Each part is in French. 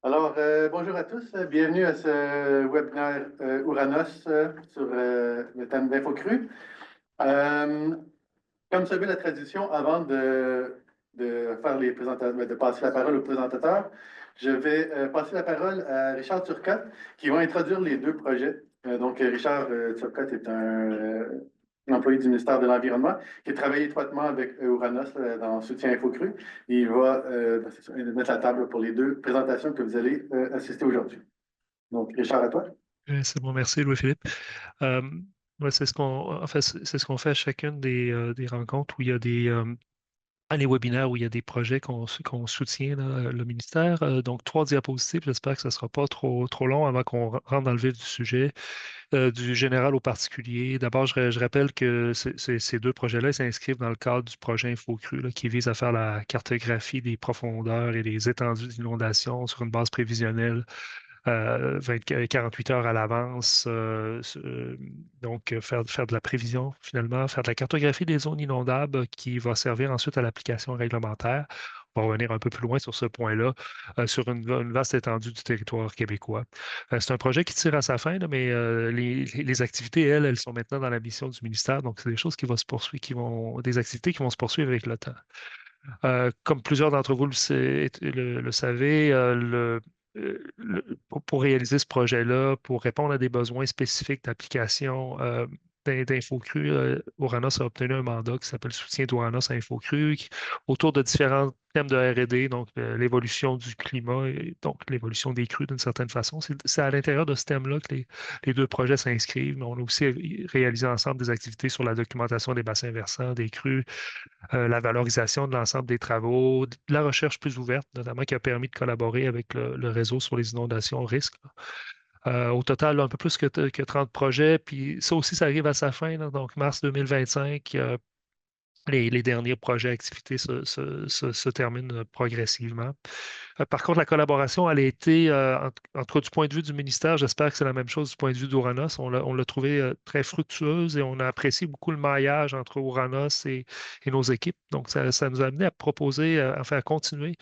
Bonjour à tous. Bienvenue à ce webinaire Ouranos sur le thème d'InfoCru. Euh, Comme ça veut la tradition, avant de faire les présentations, de passer la parole au présentateur, je vais passer la parole à Richard Turcotte qui va introduire les deux projets. Richard Turcotte est un employé du ministère de l'Environnement qui travaille étroitement avec Ouranos dans Soutien InfoCru. Il va c'est ça, mettre la table pour les deux présentations que vous allez assister aujourd'hui. Donc, Richard, à toi. C'est bon, merci Louis-Philippe. Euh, ouais, c'est ce qu'on fait à chacune des rencontres où il y a les webinaires où il y a des projets qu'on soutient, là, le ministère. Donc, 3 diapositives. J'espère que ce ne sera pas trop long avant qu'on rentre dans le vif du sujet, du général au particulier. D'abord, je rappelle que ces deux projets-là s'inscrivent dans le cadre du projet InfoCru, là, qui vise à faire la cartographie des profondeurs et des étendues d'inondation sur une base prévisionnelle 48 heures à l'avance. Faire de la prévision, finalement, faire de la cartographie des zones inondables qui va servir ensuite à l'application réglementaire. On va revenir un peu plus loin sur ce point-là, sur une vaste étendue du territoire québécois. C'est un projet qui tire à sa fin, là, mais les activités, elles sont maintenant dans la mission du ministère. Donc, c'est des choses qui vont se poursuivre, des activités qui vont se poursuivre avec le temps. Comme plusieurs d'entre vous le savez, pour réaliser ce projet-là, pour répondre à des besoins spécifiques d'application d'InfoCru, Oranos a obtenu un mandat qui s'appelle Soutien d'Oranos à InfoCru, autour de différents thèmes de R&D, donc l'évolution du climat et donc l'évolution des crues d'une certaine façon. C'est à l'intérieur de ce thème-là que les deux projets s'inscrivent, mais on a aussi réalisé ensemble des activités sur la documentation des bassins versants, des crues, la valorisation de l'ensemble des travaux, de la recherche plus ouverte, notamment qui a permis de collaborer avec le réseau sur les inondations risques. Au total, là, un peu plus que 30 projets, puis ça aussi, ça arrive à sa fin, là, donc mars 2025. Les derniers projets activités se terminent progressivement. Par contre, la collaboration, elle a été, en tout cas du point de vue du ministère, j'espère que c'est la même chose du point de vue d'Ouranos. On l'a trouvé très fructueuse et on a apprécié beaucoup le maillage entre Ouranos et nos équipes. Donc, ça nous a amené à proposer, à faire continuer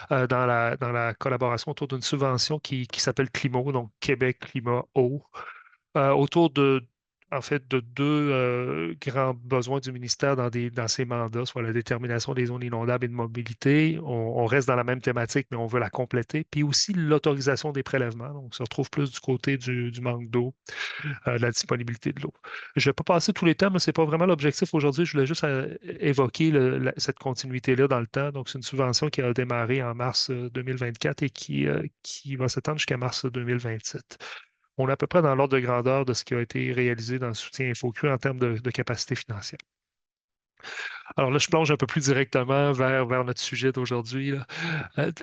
dans la collaboration autour d'une subvention qui s'appelle CLIMO, donc Québec Climat Eau, autour en fait, de deux grands besoins du ministère dans ces mandats, soit la détermination des zones inondables et de mobilité. On reste dans la même thématique, mais on veut la compléter. Puis aussi l'autorisation des prélèvements. Donc, on se retrouve plus du côté du manque d'eau, de la disponibilité de l'eau. Je ne vais pas passer tous les thèmes, ce n'est pas vraiment l'objectif aujourd'hui. Je voulais juste évoquer cette continuité-là dans le temps. Donc, c'est une subvention qui a démarré en mars 2024 et qui va s'étendre jusqu'à mars 2027. On est à peu près dans l'ordre de grandeur de ce qui a été réalisé dans le soutien InfoCru en termes de capacité financière. Alors là, je plonge un peu plus directement vers notre sujet d'aujourd'hui, là.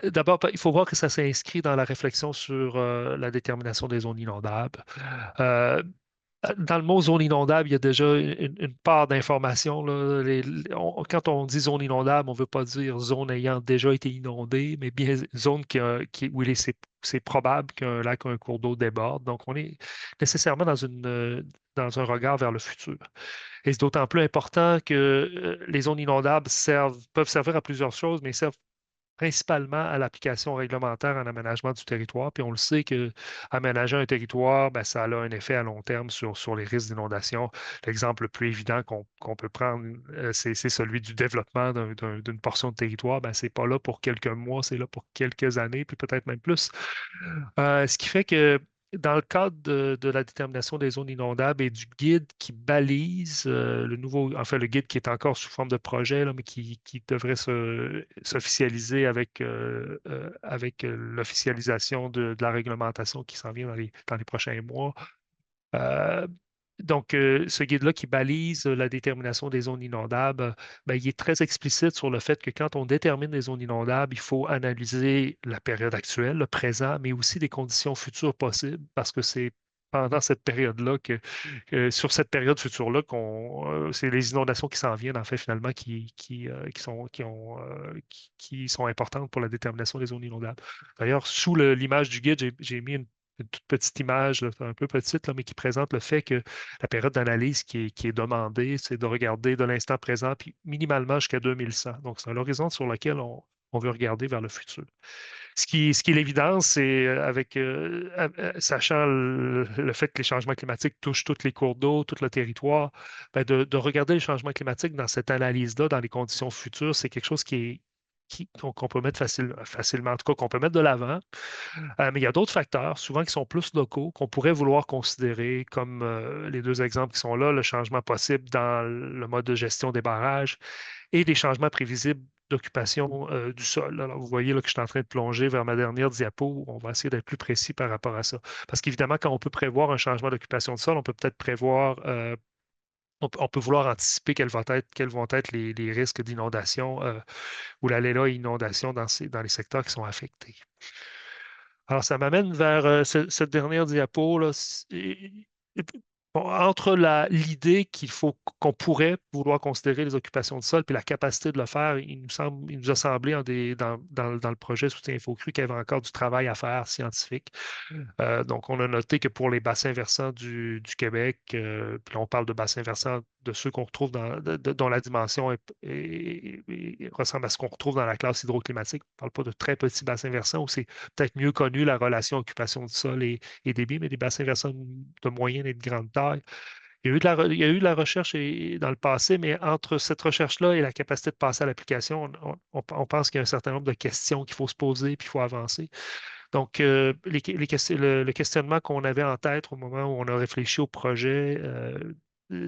D'abord, il faut voir que ça s'inscrit dans la réflexion sur la détermination des zones inondables. Euh, Dans le mot zone inondable, il y a déjà une part d'information, là. Quand on dit zone inondable, on ne veut pas dire zone ayant déjà été inondée, mais bien zone où c'est probable qu'un lac ou un cours d'eau déborde. Donc, on est nécessairement dans un regard vers le futur. Et c'est d'autant plus important que les zones inondables peuvent servir à plusieurs choses, mais servent principalement à l'application réglementaire en aménagement du territoire. Puis on le sait que aménager un territoire, ben, ça a un effet à long terme sur les risques d'inondation. L'exemple le plus évident qu'on peut prendre, c'est celui du développement d'une portion de territoire. Ben, c'est pas là pour quelques mois, c'est là pour quelques années, puis peut-être même plus. Ce qui fait que dans le cadre de la détermination des zones inondables et du guide qui balise le guide qui est encore sous forme de projet, là, mais qui devrait s'officialiser avec l'officialisation de la réglementation qui s'en vient dans les prochains mois. Euh, ce guide-là qui balise la détermination des zones inondables, ben, il est très explicite sur le fait que quand on détermine des zones inondables, il faut analyser la période actuelle, le présent, mais aussi les conditions futures possibles, parce que c'est pendant cette période-là sur cette période future-là, c'est les inondations qui s'en viennent, en fait, finalement, qui sont importantes pour la détermination des zones inondables. D'ailleurs, sous l'image du guide, j'ai mis une toute petite image, là, un peu petite, là, mais qui présente le fait que la période d'analyse qui est demandée, c'est de regarder de l'instant présent, puis minimalement jusqu'à 2100. Donc, c'est un horizon sur lequel on veut regarder vers le futur. Ce qui est l'évidence, c'est sachant le fait que les changements climatiques touchent tous les cours d'eau, tout le territoire, ben de regarder les changements climatiques dans cette analyse-là, dans les conditions futures, c'est quelque chose qu'on peut mettre facilement, en tout cas qu'on peut mettre de l'avant. Mais il y a d'autres facteurs, souvent qui sont plus locaux, qu'on pourrait vouloir considérer, comme les deux exemples qui sont là, le changement possible dans le mode de gestion des barrages et des changements prévisibles d'occupation du sol. Alors, vous voyez là, que je suis en train de plonger vers ma dernière diapo. On va essayer d'être plus précis par rapport à ça. Parce qu'évidemment, quand on peut prévoir un changement d'occupation de sol, on peut peut-être prévoir, on peut vouloir anticiper quels vont être les risques d'inondation ou l'aléa inondation dans les secteurs qui sont affectés. Alors, ça m'amène vers cette dernière diapo, là. Bon, entre l'idée qu'on pourrait vouloir considérer les occupations de sol puis la capacité de le faire, il nous a semblé dans le projet Soutien Infocru qu'il y avait encore du travail à faire scientifique. Donc, on a noté que pour les bassins versants du Québec, puis là, on parle de bassins versants de ceux qu'on retrouve dont la dimension ressemble à ce qu'on retrouve dans la classe hydroclimatique. On ne parle pas de très petits bassins versants où c'est peut-être mieux connu la relation occupation du sol et débit, mais des bassins versants de moyenne et de grande taille. Il y a eu de la recherche dans le passé, mais entre cette recherche-là et la capacité de passer à l'application, on pense qu'il y a un certain nombre de questions qu'il faut se poser puis il faut avancer. Donc, le questionnement qu'on avait en tête au moment où on a réfléchi au projet,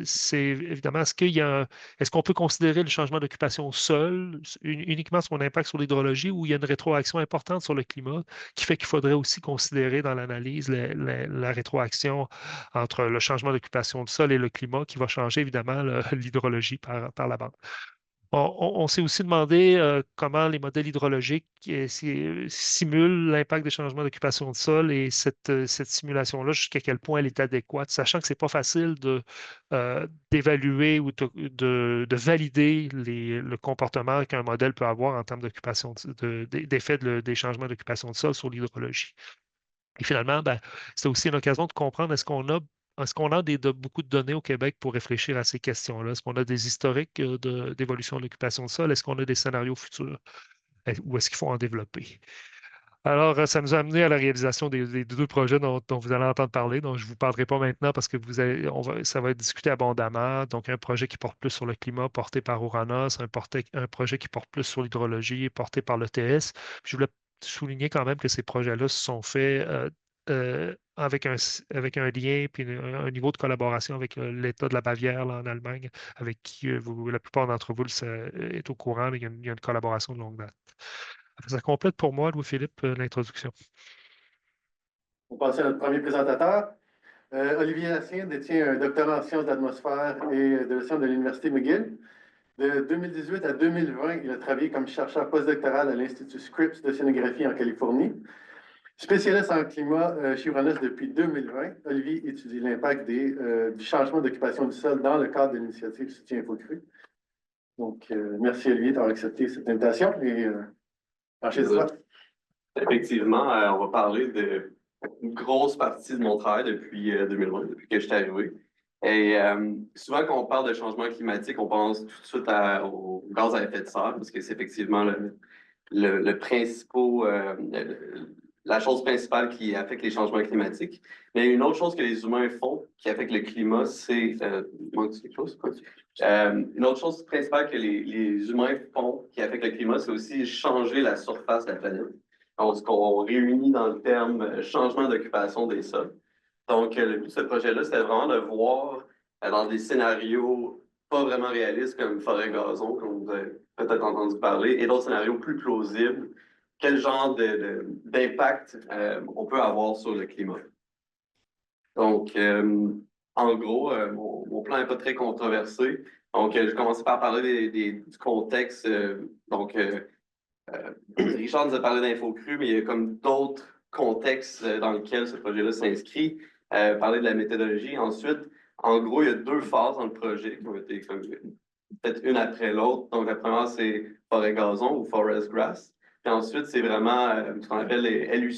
c'est évidemment, est-ce qu'on peut considérer le changement d'occupation seul, uniquement son impact sur l'hydrologie, ou il y a une rétroaction importante sur le climat qui fait qu'il faudrait aussi considérer dans l'analyse la rétroaction entre le changement d'occupation du sol et le climat qui va changer évidemment l'hydrologie par la bande. On s'est aussi demandé comment les modèles hydrologiques simulent l'impact des changements d'occupation de sol et cette simulation-là, jusqu'à quel point elle est adéquate, sachant que ce n'est pas facile d'évaluer ou de valider le comportement qu'un modèle peut avoir en termes d'effet des changements d'occupation de sol sur l'hydrologie. Et finalement, ben, c'est aussi une occasion de comprendre est-ce qu'on a beaucoup de données au Québec pour réfléchir à ces questions-là? Est-ce qu'on a des historiques d'évolution de l'occupation de sol? Est-ce qu'on a des scénarios futurs? Ou est-ce qu'il faut en développer? Alors, ça nous a amené à la réalisation des deux projets dont vous allez entendre parler. Donc, je ne vous parlerai pas maintenant parce que ça va être discuté abondamment. Donc, un projet qui porte plus sur le climat, porté par Ouranos, un projet qui porte plus sur l'hydrologie, porté par l'ETS. Je voulais souligner quand même que ces projets-là se sont faits avec un lien puis un niveau de collaboration avec l'État de la Bavière là, en Allemagne, avec qui la plupart d'entre vous est au courant. Il y a une collaboration de longue date. Ça complète pour moi, Louis-Philippe, l'introduction. On passe à notre premier présentateur. Olivier Lassien détient un doctorat en sciences d'atmosphère et de gestion de l'Université McGill. De 2018 à 2020, il a travaillé comme chercheur postdoctoral à l'Institut Scripps d'océanographie en Californie. Spécialiste en climat chez Uranus depuis 2020, Olivier étudie l'impact du changement d'occupation du sol dans le cadre de l'initiative Soutien Infocru. Donc, merci Olivier d'avoir accepté cette invitation et enchaînez-toi. Effectivement, on va parler d'une grosse partie de mon travail depuis 2020, depuis que je suis arrivé. Et souvent, quand on parle de changement climatique, on pense tout de suite aux gaz à effet de serre, parce que c'est effectivement la chose principale qui affecte les changements climatiques. Mais une autre chose que les humains font qui affecte le climat, c'est... quelque chose? Une autre chose principale que les humains font qui affecte le climat, c'est aussi changer la surface de la planète. Donc, ce qu'on réunit dans le terme changement d'occupation des sols. Donc, le but de ce projet-là, c'était vraiment de voir dans des scénarios pas vraiment réalistes comme forêt gazon, comme vous avez peut-être entendu parler, et d'autres scénarios plus plausibles, quel genre d'impact on peut avoir sur le climat. Donc, en gros, mon plan n'est pas très controversé. Donc, je vais commencer par parler du contexte. Richard nous a parlé d'Infocru, mais il y a comme d'autres contextes dans lesquels ce projet-là s'inscrit. Parler de la méthodologie. Ensuite, en gros, il y a deux phases dans le projet qui ont été peut-être une après l'autre. Donc, la première, c'est forêt gazon ou forest grass. Puis ensuite, c'est vraiment ce qu'on appelle les LUC.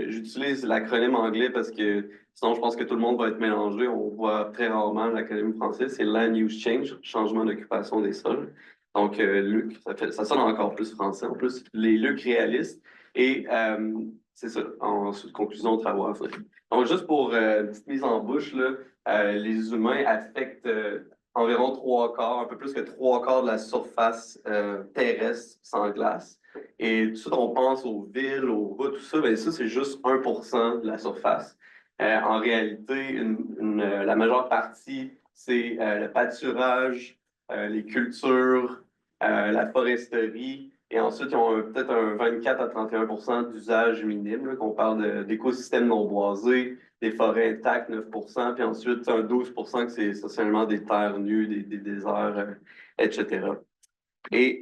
J'utilise l'acronyme anglais parce que sinon, je pense que tout le monde va être mélangé. On voit très rarement l'acronyme français. C'est Land Use Change, changement d'occupation des sols. Donc, LUC, ça sonne encore plus français. En plus, les LUC réalistes. Et c'est ça, en conclusion, aux travaux à faire. Donc, juste pour une petite mise en bouche, là, les humains affectent environ 3/4, un peu plus que 3/4 de la surface terrestre sans glace. Et tout de suite, on pense aux villes, aux routes, tout ça, bien ça, c'est juste 1% de la surface. En réalité, la majeure partie, c'est le pâturage, les cultures, la foresterie, et ensuite, ils ont peut-être un 24 à 31% d'usage minime, là, qu'on parle d'écosystèmes non boisés, des forêts intactes, 9%, puis ensuite un 12% que c'est essentiellement des terres nues, des déserts, etc. Et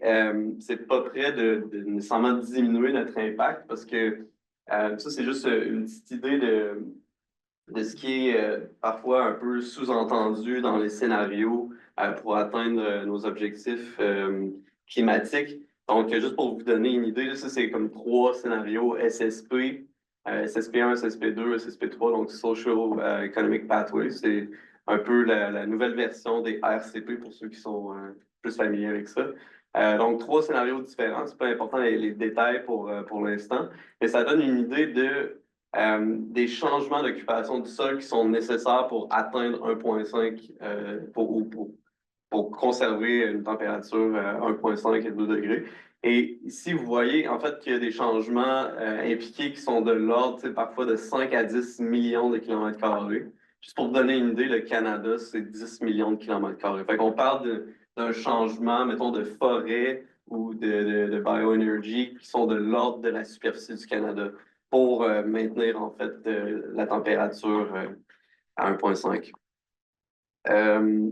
c'est pas prêt de nécessairement diminuer notre impact parce que ça, c'est juste une petite idée de ce qui est parfois un peu sous-entendu dans les scénarios pour atteindre nos objectifs climatiques. Donc, juste pour vous donner une idée, là, ça, c'est comme 3 scénarios SSP, SSP1, SSP2, SSP3, donc Social Economic Pathway. C'est un peu la nouvelle version des RCP pour ceux qui sont plus familiers avec ça. Donc, 3 scénarios différents. C'est pas important les détails pour l'instant, mais ça donne une idée des changements d'occupation du sol qui sont nécessaires pour atteindre 1,5 pour conserver une température 1,5 et 2 degrés. Et ici, vous voyez en fait qu'il y a des changements impliqués qui sont de l'ordre parfois de 5 à 10 millions de kilomètres carrés. Juste pour vous donner une idée, le Canada, c'est 10 millions de kilomètres carrés. Fait qu'on parle d'un changement, mettons, de forêt ou de bioénergie qui sont de l'ordre de la superficie du Canada pour maintenir en fait la température à 1,5.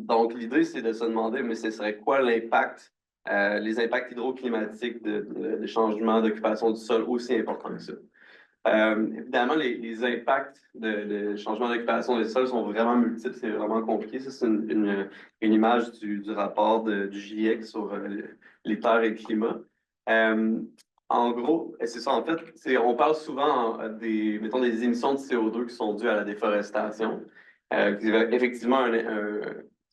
Donc, l'idée, c'est de se demander, mais ce serait quoi l'impact, les impacts hydroclimatiques de changements d'occupation du sol aussi importants que ça? Évidemment, les impacts de changement d'occupation des sols sont vraiment multiples, c'est vraiment compliqué. Ça, c'est une image du rapport du GIEC sur les terres et le climat. En gros, c'est ça, en fait, on parle souvent mettons, des émissions de CO2 qui sont dues à la déforestation, qui a effectivement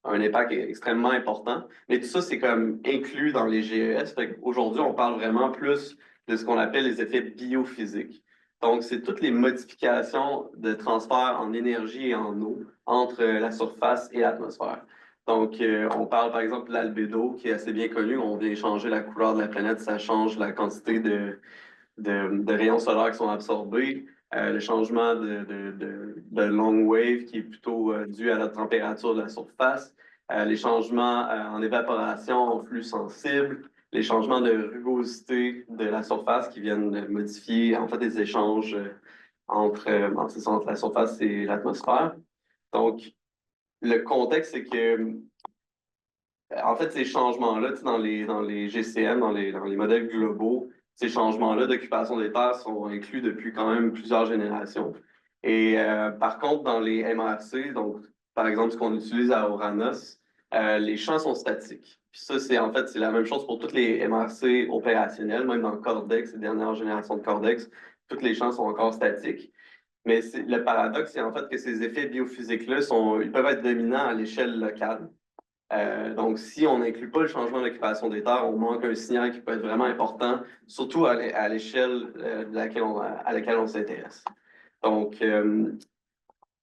un impact extrêmement important. Mais tout ça, c'est comme inclus dans les GES. Aujourd'hui, on parle vraiment plus de ce qu'on appelle les effets biophysiques. Donc, c'est toutes les modifications de transfert en énergie et en eau entre la surface et l'atmosphère. Donc, on parle par exemple de l'albédo, qui est assez bien connu. On vient changer la couleur de la planète, ça change la quantité de rayons solaires qui sont absorbés. Le changement de long wave, qui est plutôt dû à la température de la surface. Les changements en évaporation, en flux sensible. Les changements de rugosité de la surface qui viennent modifier en fait des échanges entre la surface et l'atmosphère. Donc, le contexte, c'est que en fait, ces changements-là, dans les GCM, dans les modèles globaux, ces changements-là d'occupation des terres sont inclus depuis quand même plusieurs générations. Et par contre, dans les MRC, donc par exemple ce qu'on utilise à Oranos, les champs sont statiques. Puis ça, c'est la même chose pour toutes les MRC opérationnelles, même dans Cordex, les dernières générations de Cordex, tous les champs sont encore statiques. Mais le paradoxe, c'est en fait que ces effets biophysiques-là ils peuvent être dominants à l'échelle locale. Donc, si on n'inclut pas le changement d'occupation des terres, on manque un signal qui peut être vraiment important, surtout à l'échelle à laquelle on s'intéresse. Donc,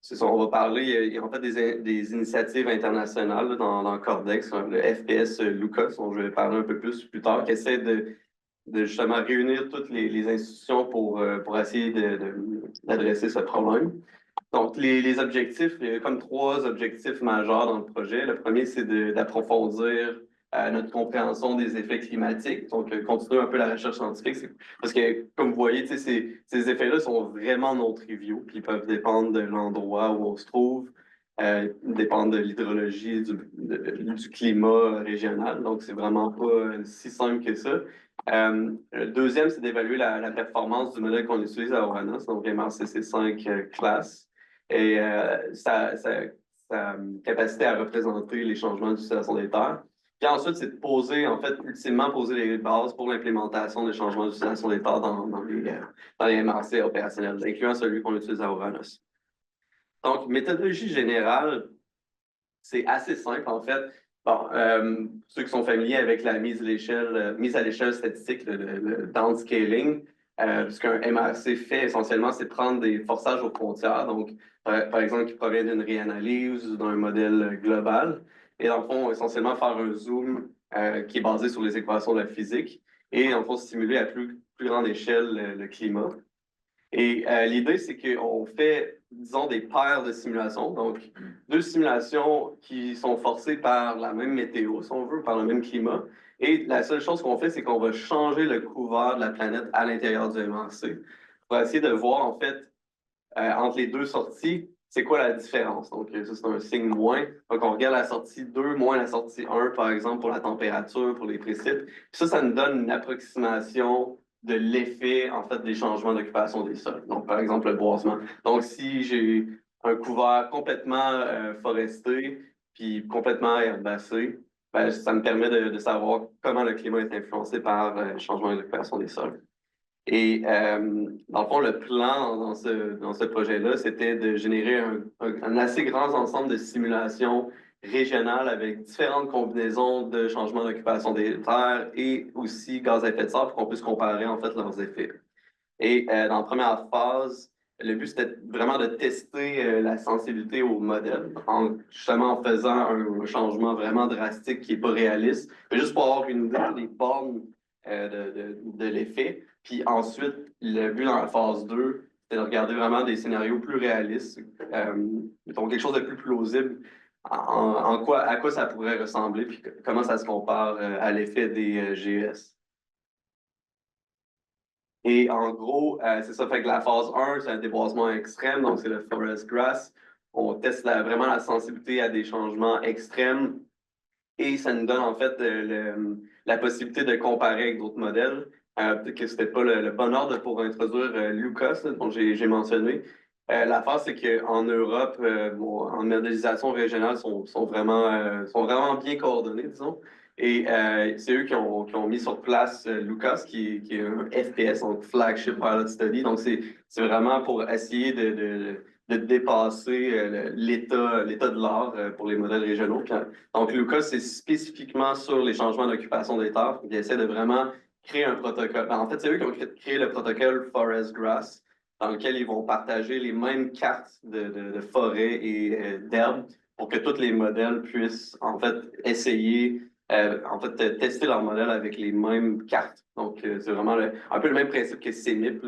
c'est ça, on va parler, il y a en fait des initiatives internationales là, dans Cordex, le FPS Lucas, dont je vais parler un peu plus tard, qui essaie de justement réunir toutes les institutions pour essayer d'adresser ce problème. Donc, les objectifs, il y a comme 3 objectifs majeurs dans le projet. Le premier, c'est d'approfondir notre compréhension des effets climatiques, donc continuer un peu la recherche scientifique. Parce que, comme vous voyez, ces effets-là sont vraiment non triviaux, puis ils peuvent dépendre de l'endroit où on se trouve, dépendre de l'hydrologie, du climat régional. Donc, c'est vraiment pas si simple que ça. Le deuxième, c'est d'évaluer la performance du modèle qu'on utilise à Oranos, donc MRCC5 classe et sa capacité à représenter les changements d'utilisation des terres. Puis ensuite, c'est ultimement poser les bases pour l'implémentation des changements d'utilisation des terres dans les MRC opérationnels, incluant celui qu'on utilise à Oranos. Donc, méthodologie générale, c'est assez simple en fait. Bon, ceux qui sont familiers avec la mise à l'échelle statistique, le downscaling, ce qu'un MRC fait essentiellement, c'est prendre des forçages aux frontières, donc par exemple qui provient d'une réanalyse ou d'un modèle global, et dans le fond, essentiellement faire un zoom qui est basé sur les équations de la physique, et dans le fond, stimuler à plus grande échelle le climat. Et l'idée, c'est qu'on fait, disons, des paires de simulations. Donc, deux simulations qui sont forcées par la même météo, si on veut, par le même climat. Et la seule chose qu'on fait, c'est qu'on va changer le couvert de la planète à l'intérieur du MRC pour essayer de voir, en fait, entre les deux sorties, c'est quoi la différence. Donc, ça, c'est un signe moins. Donc, on regarde la sortie 2 moins la sortie 1, par exemple, pour la température, pour les précipes. Puis ça nous donne une approximation de l'effet, en fait, des changements d'occupation des sols. Donc, par exemple, le boisement. Donc, si j'ai un couvert complètement foresté, puis complètement herbacé, ben, ça me permet de savoir comment le climat est influencé par le changement d'occupation des sols. Et dans le fond, le plan dans ce projet-là, c'était de générer un assez grand ensemble de simulations régionales avec différentes combinaisons de changements d'occupation des terres et aussi gaz à effet de serre pour qu'on puisse comparer en fait leurs effets. Et dans la première phase, le but c'était vraiment de tester la sensibilité au modèle, justement en faisant un changement vraiment drastique qui n'est pas réaliste, mais juste pour avoir une idée des bornes de l'effet. Puis ensuite, le but dans la phase 2, c'est de regarder vraiment des scénarios plus réalistes, donc quelque chose de plus plausible, à quoi ça pourrait ressembler, puis comment ça se compare à l'effet des GES. Et en gros, c'est ça, fait que la phase 1, c'est un déboisement extrême, donc c'est le forest grass. On teste vraiment la sensibilité à des changements extrêmes et ça nous donne en fait la possibilité de comparer avec d'autres modèles. Peut-être que c'était pas le bon ordre pour introduire Lucas, là, dont j'ai mentionné. L'affaire, c'est qu'en Europe, en modélisation régionale, sont vraiment bien coordonnés, disons. Et c'est eux qui ont mis sur place Lucas, qui est un FPS, donc Flagship Pilot Study. Donc, c'est vraiment pour essayer de dépasser l'état de l'art pour les modèles régionaux. Donc, Lucas, c'est spécifiquement sur les changements d'occupation des terres. Ils essaient de vraiment créer un protocole. En fait, c'est eux qui ont créé le protocole Forest Grass, dans lequel ils vont partager les mêmes cartes de forêt et d'herbes pour que tous les modèles puissent, en fait, essayer, tester leur modèle avec les mêmes cartes. Donc, c'est vraiment un peu le même principe que CMIP,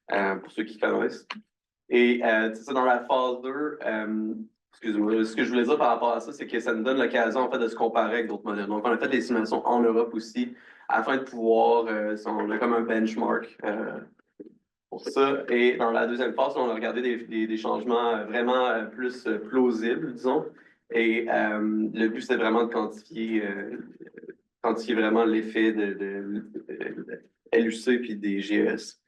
là, pour ceux qui connaissent. Et c'est ça, dans la phase 2, excusez-moi, ce que je voulais dire par rapport à ça, c'est que ça nous donne l'occasion en fait de se comparer avec d'autres modèles. Donc, on a fait des simulations en Europe aussi, afin de pouvoir, on a comme un benchmark pour ça. Et dans la deuxième phase, on a regardé des changements vraiment plus plausibles, disons. Et le but, c'était vraiment de quantifier vraiment l'effet de LUC puis des GES.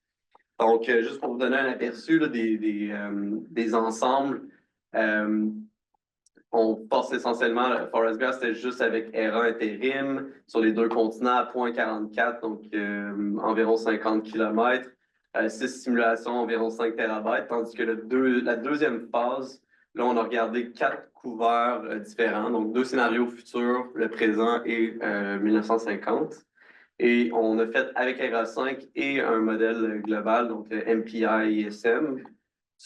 Donc, juste pour vous donner un aperçu là, des ensembles, on passe essentiellement, Forest Grass, c'était juste avec R1 intérim sur les deux continents à 0.44, donc environ 50 km, 6 simulations, environ 5 TB, tandis que la deuxième phase, là, on a regardé 4 couverts différents, donc 2 scénarios futurs, le présent et 1950. Et on a fait avec RA5 et un modèle global, donc MPI-ISM,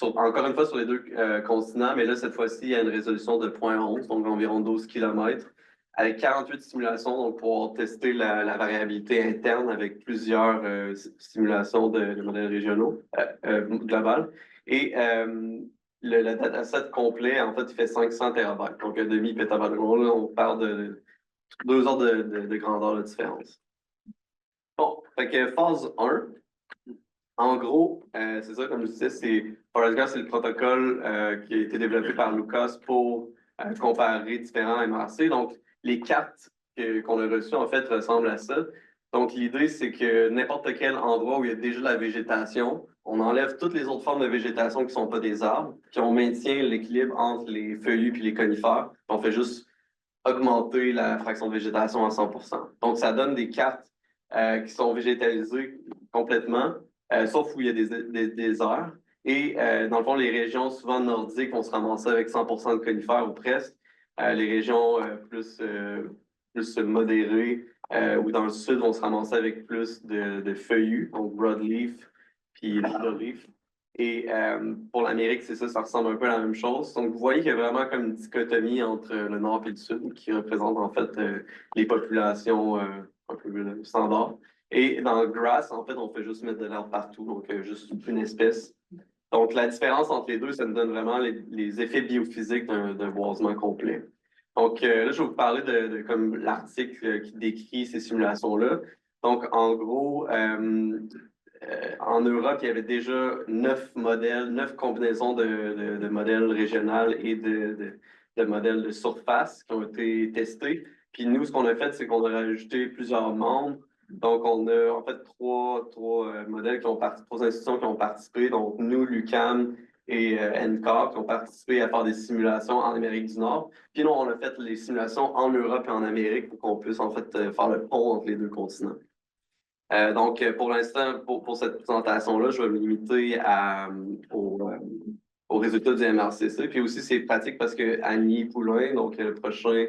encore une fois sur les deux continents, mais là, cette fois-ci, il y a une résolution de 0.11, donc environ 12 km, avec 48 simulations, donc pour tester la variabilité interne avec plusieurs simulations de modèles régionaux, global. Et le dataset complet, en fait, il fait 500 TB, donc un demi-pétabyte. Là, on parle de 2 ordres de grandeur de différence. Bon, fait que phase 1, en gros, c'est ça, comme je disais, Forest Grass, c'est le protocole qui a été développé par Lucas pour comparer différents MRC. Donc, les cartes qu'on a reçues, en fait, ressemblent à ça. Donc, l'idée, c'est que n'importe quel endroit où il y a déjà de la végétation, on enlève toutes les autres formes de végétation qui ne sont pas des arbres, puis on maintient l'équilibre entre les feuillus et les conifères. On fait juste augmenter la fraction de végétation à 100%. Donc, ça donne des cartes qui sont végétalisées complètement, sauf où il y a des déserts. Et dans le fond, les régions souvent nordiques vont se ramasser avec 100% de conifères ou presque. Les régions plus modérées ou dans le sud, on se ramassait avec plus de feuillus, donc broadleaf puis leaf. Et pour l'Amérique, c'est ça, ça ressemble un peu à la même chose. Donc, vous voyez qu'il y a vraiment comme une dichotomie entre le nord et le sud qui représente en fait les populations un peu standards. Et dans le grass, en fait, on fait juste mettre de l'herbe partout, donc juste une espèce. Donc, la différence entre les deux, ça nous donne vraiment les effets biophysiques d'un boisement complet. Donc, là, je vais vous parler de comme l'article qui décrit ces simulations-là. Donc, en gros, en Europe, il y avait déjà 9 modèles, 9 combinaisons de modèles régionaux et de modèles de surface qui ont été testés. Puis nous, ce qu'on a fait, c'est qu'on a rajouté plusieurs membres. Donc, on a en fait trois modèles qui ont participé, trois institutions qui ont participé. Donc, nous, l'UQAM et NCAR qui ont participé à faire des simulations en Amérique du Nord. Puis nous, on a fait les simulations en Europe et en Amérique pour qu'on puisse en fait faire le pont entre les deux continents. Donc, pour l'instant, pour cette présentation-là, je vais me limiter aux résultats du MRCC. Puis aussi, c'est pratique parce que Annie Poulain, donc le prochain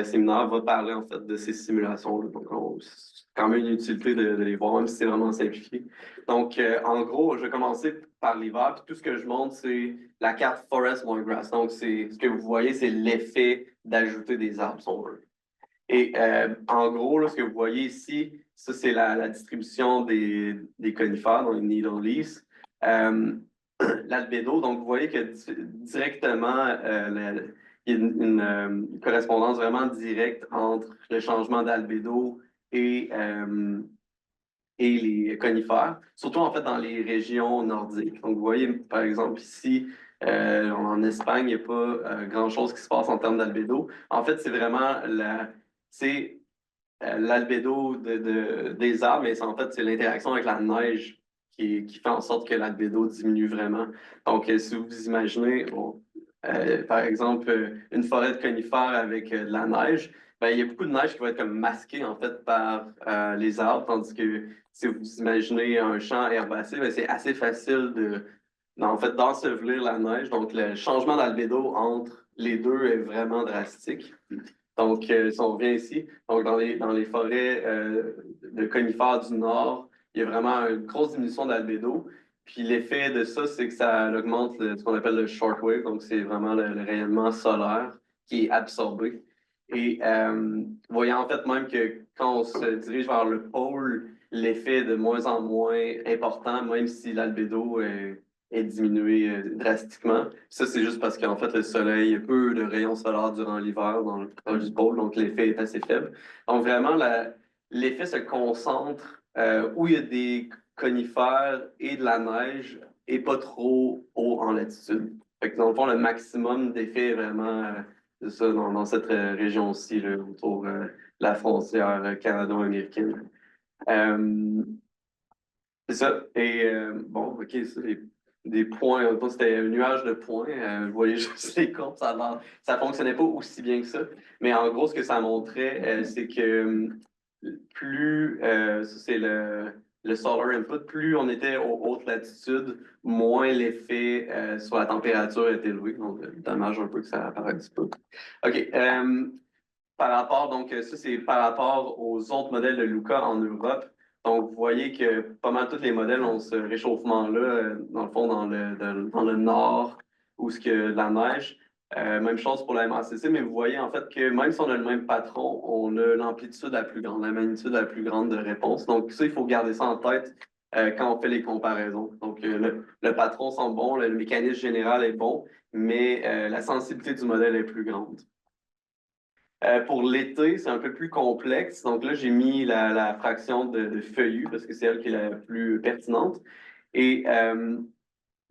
séminaire, va parler en fait de ces simulations-là. Donc, c'est quand même une utilité de les voir, même si c'est vraiment simplifié. Donc, en gros, je vais commencer par l'hiver. Puis tout ce que je montre, c'est la carte Forest More Grass. Donc, ce que vous voyez, c'est l'effet d'ajouter des arbres, si on veut. Et en gros, là, ce que vous voyez ici, ça, c'est la distribution des conifères dans les needle leaves. L'albédo, donc vous voyez que directement, il y a une correspondance vraiment directe entre le changement d'albédo et les conifères, surtout en fait dans les régions nordiques. Donc vous voyez, par exemple, ici, en Espagne, il n'y a pas grand-chose qui se passe en termes d'albédo. En fait, c'est vraiment l'albédo des arbres, mais en fait, c'est l'interaction avec la neige qui fait en sorte que l'albédo diminue vraiment. Donc, si vous imaginez, par exemple, une forêt de conifères avec de la neige, ben, il y a beaucoup de neige qui va être comme masquée en fait par les arbres, tandis que si vous imaginez un champ herbacé, ben, c'est assez facile en fait, d'ensevelir la neige. Donc, le changement d'albédo entre les deux est vraiment drastique. Donc, si on revient ici, donc dans les forêts de conifères du Nord, il y a vraiment une grosse diminution d'albédo. Puis l'effet de ça, c'est que ça augmente ce qu'on appelle le shortwave, donc c'est vraiment le rayonnement solaire qui est absorbé. Et vous voyez en fait même que quand on se dirige vers le pôle, l'effet est de moins en moins important, même si l'albédo est diminué drastiquement. Ça, c'est juste parce qu'en fait, le soleil, il y a peu de rayons solaires durant l'hiver dans le proche du pôle, donc l'effet est assez faible. Donc vraiment, l'effet se concentre où il y a des conifères et de la neige et pas trop haut en latitude. Fait que dans le fond, le maximum d'effet est vraiment c'est ça, dans cette région-ci, là, autour de la frontière canado-américaine. C'est ça. Et bon, OK, ça, des points. C'était un nuage de points. Vous voyez juste les courbes, ça fonctionnait pas aussi bien que ça. Mais en gros, ce que ça montrait, c'est que plus, ça c'est le solar input, plus on était aux hautes latitudes, moins l'effet sur la température est élevé. Donc, dommage un peu que ça apparaisse pas. OK. Par rapport, donc, ça, c'est par rapport aux autres modèles de Luca en Europe. Donc, vous voyez que pas mal tous les modèles ont ce réchauffement-là, dans le fond, dans le nord, où il y a de la neige. Même chose pour la MACC, mais vous voyez en fait que même si on a le même patron, on a l'amplitude la plus grande, la magnitude la plus grande de réponse. Donc, ça, il faut garder ça en tête quand on fait les comparaisons. Donc, le patron semble bon, le mécanisme général est bon, mais la sensibilité du modèle est plus grande. Pour l'été, c'est un peu plus complexe. Donc là, j'ai mis la fraction de feuillus parce que c'est elle qui est la plus pertinente. Et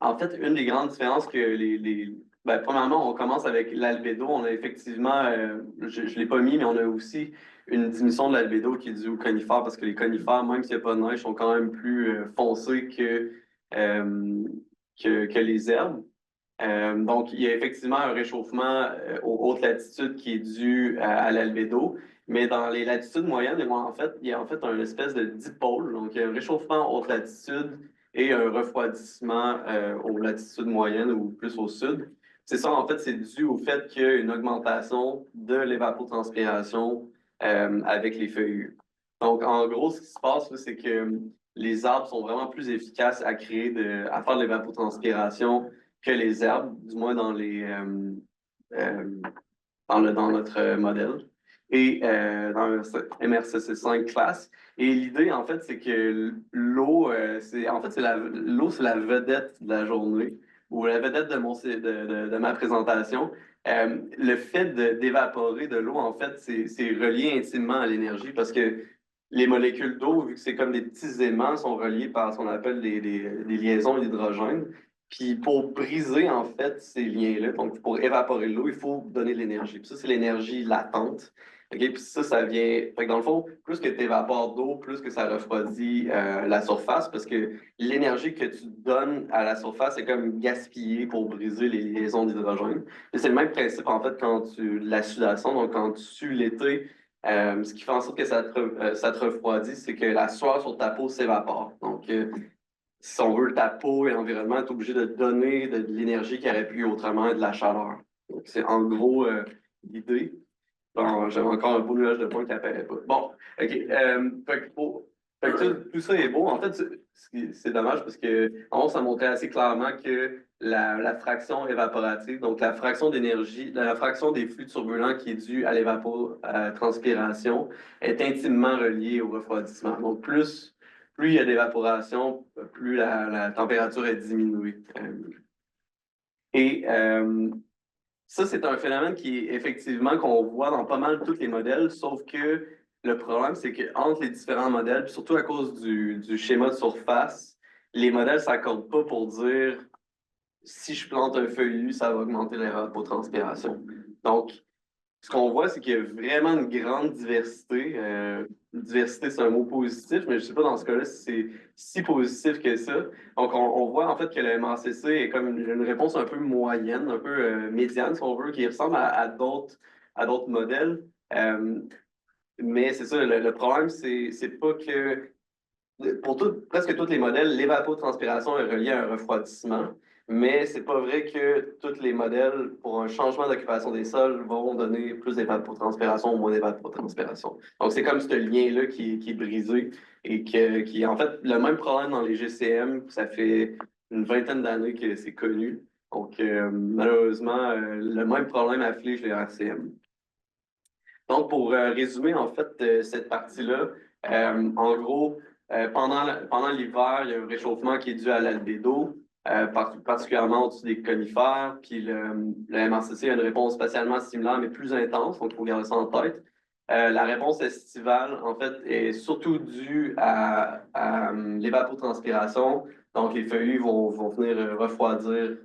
en fait, une des grandes différences que ben, premièrement, on commence avec l'albédo. On a effectivement, je ne l'ai pas mis, mais on a aussi une diminution de l'albédo qui est due aux conifères parce que les conifères, même s'il n'y a pas de neige, sont quand même plus foncés que les herbes. Donc, il y a effectivement un réchauffement aux hautes latitudes qui est dû à l'albédo, mais dans les latitudes moyennes, il y a en fait un espèce de dipôle. Donc, il y a un réchauffement aux hautes latitudes et un refroidissement aux latitudes moyennes ou plus au sud. c'est ça, en fait, c'est dû au fait qu'il y a une augmentation de l'évapotranspiration avec les feuillus. Donc, en gros, ce qui se passe, là, c'est que les arbres sont vraiment plus efficaces à à faire de l'évapotranspiration que les herbes, du moins euh, dans notre modèle. Et dans MRCC5 classe. Et l'idée, en fait, c'est que l'eau, l'eau, c'est la vedette de la journée ou la vedette de ma présentation. Le fait d'évaporer de l'eau, en fait, c'est relié intimement à l'énergie parce que les molécules d'eau, vu que c'est comme des petits aimants, sont reliés par ce qu'on appelle des liaisons d'hydrogène. Puis pour briser, en fait, ces liens-là, donc pour évaporer l'eau, il faut donner de l'énergie. Puis ça, c'est l'énergie latente. OK? Puis ça vient. Fait que dans le fond, plus que tu évapores d'eau, plus que ça refroidit la surface, parce que l'énergie que tu donnes à la surface est comme gaspillée pour briser les liaisons d'hydrogène. Et c'est le même principe, en fait, la sudation, donc quand tu sues l'été, ce qui fait en sorte que ça te refroidit, c'est que la sueur sur ta peau s'évapore. Donc, si on veut, ta peau et l'environnement est obligé de donner de l'énergie qui aurait pu autrement être de la chaleur. Donc, c'est en gros l'idée. Bon, j'avais encore un beau nuage de points qui apparaît pas. Bon, OK. Fait que tout ça est beau. En fait, c'est dommage parce que on ça montrait assez clairement que la fraction évaporative, donc la fraction d'énergie, la fraction des flux turbulents qui est due à l'évapotranspiration, est intimement reliée au refroidissement. Donc, plus il y a d'évaporation, plus la température est diminuée. Et ça, c'est un phénomène qui, effectivement, qu'on voit dans pas mal tous les modèles, sauf que le problème, c'est qu'entre les différents modèles, puis surtout à cause du schéma de surface, les modèles ne s'accordent pas pour dire si je plante un feuillu, ça va augmenter l'évapotranspiration. Donc, ce qu'on voit, c'est qu'il y a vraiment une grande diversité. Diversité, c'est un mot positif, mais je ne sais pas dans ce cas-là si c'est si positif que ça. Donc, on voit en fait que le MRCC est comme une réponse un peu moyenne, un peu médiane, si on veut, qui ressemble à d'autres modèles. Mais c'est ça, le problème, c'est pas que presque tous les modèles, l'évapotranspiration est reliée à un refroidissement, mais c'est pas vrai que tous les modèles pour un changement d'occupation des sols vont donner plus d'évapotranspiration ou moins d'évapotranspiration. Donc c'est comme ce lien-là qui est brisé et qui est en fait le même problème dans les GCM, ça fait une vingtaine d'années que c'est connu. Donc malheureusement, le même problème afflige les RCM. Donc, pour résumer, en fait, cette partie-là, en gros, pendant l'hiver, il y a un réchauffement qui est dû à l'albédo, particulièrement au-dessus des conifères. Puis le MRCC a une réponse spatialement similaire, mais plus intense, donc il faut garder ça en tête. La réponse estivale, en fait, est surtout due à l'évapotranspiration. Donc, les feuillus vont venir refroidir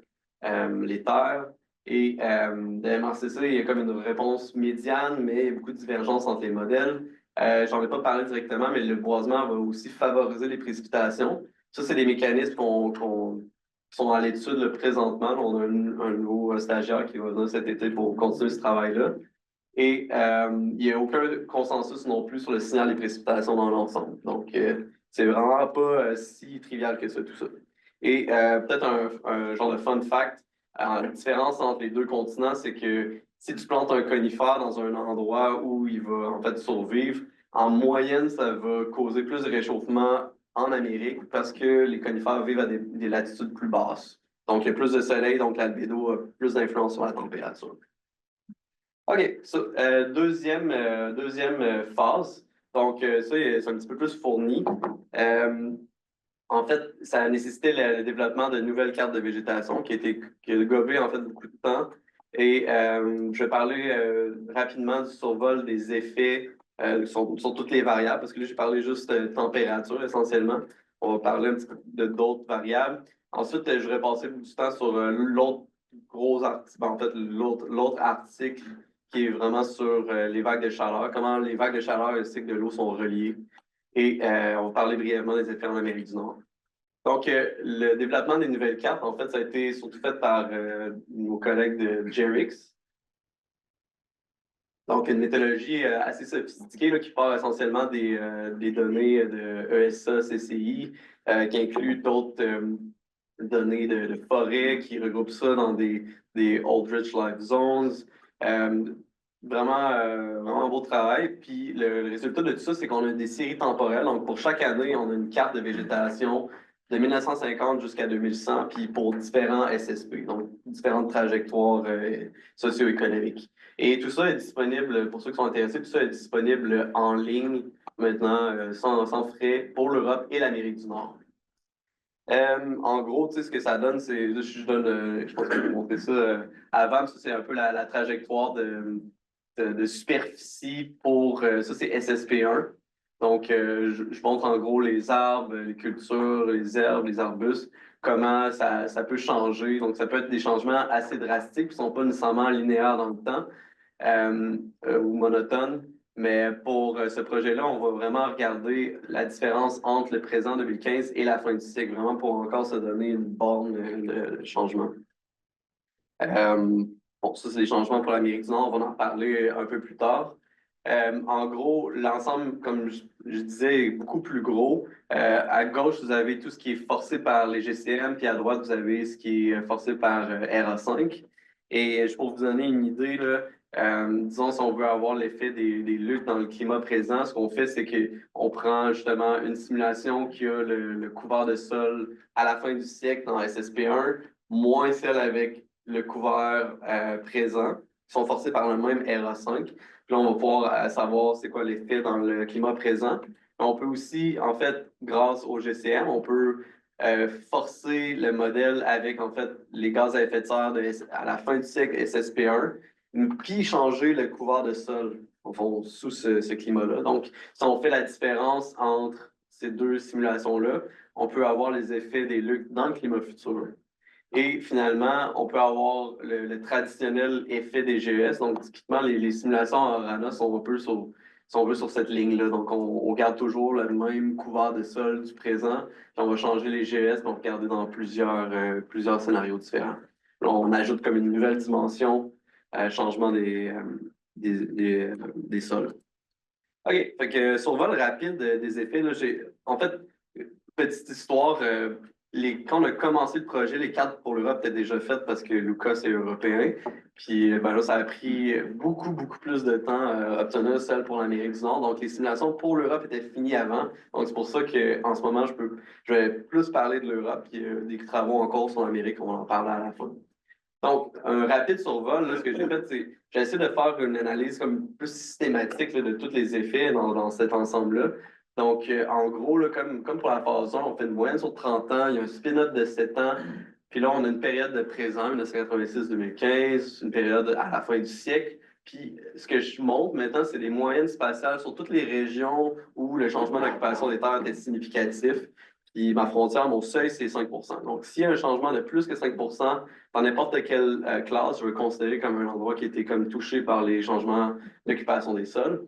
les terres. Et de MRCC, il y a comme une réponse médiane, mais il y a beaucoup de divergences entre les modèles. J'en ai pas parlé directement, mais le boisement va aussi favoriser les précipitations. Ça, c'est des mécanismes qui sont à l'étude là, présentement. On a un nouveau stagiaire qui va venir cet été pour continuer ce travail-là. Et il n'y a aucun consensus non plus sur le signal des précipitations dans l'ensemble. Donc, c'est vraiment pas si trivial que ça, tout ça. Et peut-être un genre de fun fact, la différence entre les deux continents, c'est que si tu plantes un conifère dans un endroit où il va en fait survivre, en moyenne, ça va causer plus de réchauffement en Amérique parce que les conifères vivent à des latitudes plus basses. Donc, il y a plus de soleil, donc l'albédo a plus d'influence sur la température. OK, deuxième phase. Donc, ça, c'est un petit peu plus fourni. En fait, ça a nécessité le développement de nouvelles cartes de végétation qui a gobé en fait beaucoup de temps. Et je vais parler rapidement du survol des effets sur toutes les variables, parce que là, j'ai parlé juste de température essentiellement. On va parler un petit peu de d'autres variables. Ensuite, je vais passer du temps sur l'autre gros article, en fait, l'autre article qui est vraiment sur les vagues de chaleur, comment les vagues de chaleur et le cycle de l'eau sont reliés. Et on va parler brièvement des effets en Amérique du Nord. Donc, le développement des nouvelles cartes, en fait, ça a été surtout fait par nos collègues de GERIX. Donc, une méthodologie assez sophistiquée là, qui part essentiellement des données de ESA, CCI, qui inclut d'autres données de forêt qui regroupent ça dans des Aldrich Life Zones. Vraiment un beau travail. Puis le résultat de tout ça, c'est qu'on a des séries temporelles. Donc, pour chaque année, on a une carte de végétation de 1950 jusqu'à 2100, puis pour différents SSP, donc différentes trajectoires socio-économiques. Et tout ça est disponible, pour ceux qui sont intéressés, tout ça est disponible en ligne maintenant, sans frais pour l'Europe et l'Amérique du Nord. En gros, tu sais, ce que ça donne, c'est, je pense que je vais vous montrer ça avant, ça c'est un peu la trajectoire de superficie pour, ça c'est SSP1. Donc, je montre en gros les arbres, les cultures, les herbes, les arbustes, comment ça peut changer. Donc, ça peut être des changements assez drastiques, qui ne sont pas nécessairement linéaires dans le temps ou monotones. Mais pour ce projet-là, on va vraiment regarder la différence entre le présent 2015 et la fin du siècle, vraiment pour encore se donner une borne de changement. Bon, ça, c'est des changements pour l'Amérique du Nord, on va en parler un peu plus tard. En gros, l'ensemble, comme je disais, est beaucoup plus gros. À gauche, vous avez tout ce qui est forcé par les GCM, puis à droite, vous avez ce qui est forcé par RA5. Et pour vous donner une idée, là, disons, si on veut avoir l'effet des luttes dans le climat présent, ce qu'on fait, c'est qu'on prend justement une simulation qui a le couvert de sol à la fin du siècle dans SSP1, moins celle avec le couvert présent, qui sont forcés par le même RA5. Puis là, on va pouvoir savoir c'est quoi l'effet dans le climat présent. On peut aussi, en fait, grâce au GCM, on peut forcer le modèle avec, en fait, les gaz à effet de serre à la fin du siècle SSP1, puis changer le couvert de sol au fond, sous ce climat-là. Donc, si on fait la différence entre ces deux simulations-là, on peut avoir les effets des luttes dans le climat futur. Et finalement, on peut avoir le traditionnel effet des GES. Donc, typiquement, les simulations en Orana sont un peu sur cette ligne-là. Donc, on garde toujours le même couvert de sol du présent. Puis on va changer les GES pour regarder dans plusieurs scénarios différents. Là, on ajoute comme une nouvelle dimension, changement des sols. OK, fait que survol rapide des effets, là, en fait, petite histoire, quand on a commencé le projet, les cartes pour l'Europe étaient déjà faites parce que Lucas est européen. Puis ben là, ça a pris beaucoup plus de temps à obtenir celle pour l'Amérique du Nord. Donc, les simulations pour l'Europe étaient finies avant. Donc, c'est pour ça qu'en ce moment, je vais plus parler de l'Europe, puis des travaux en cours sur l'Amérique, on va en parler à la fin. Donc, un rapide survol, là, ce que j'ai fait, c'est j'ai essayé de faire une analyse comme plus systématique là, de tous les effets dans cet ensemble-là. Donc, en gros, là, comme pour la phase 1, on fait une moyenne sur 30 ans, il y a un spin-off de 7 ans, puis là, on a une période de présent, 1986-2015, une période à la fin du siècle. Puis, ce que je montre maintenant, c'est des moyennes spatiales sur toutes les régions où le changement d'occupation des terres était significatif. Puis, ma frontière, mon seuil, c'est 5 %. Donc, s'il y a un changement de plus que 5 dans n'importe quelle classe, je vais le considérer comme un endroit qui a été comme touché par les changements d'occupation des sols.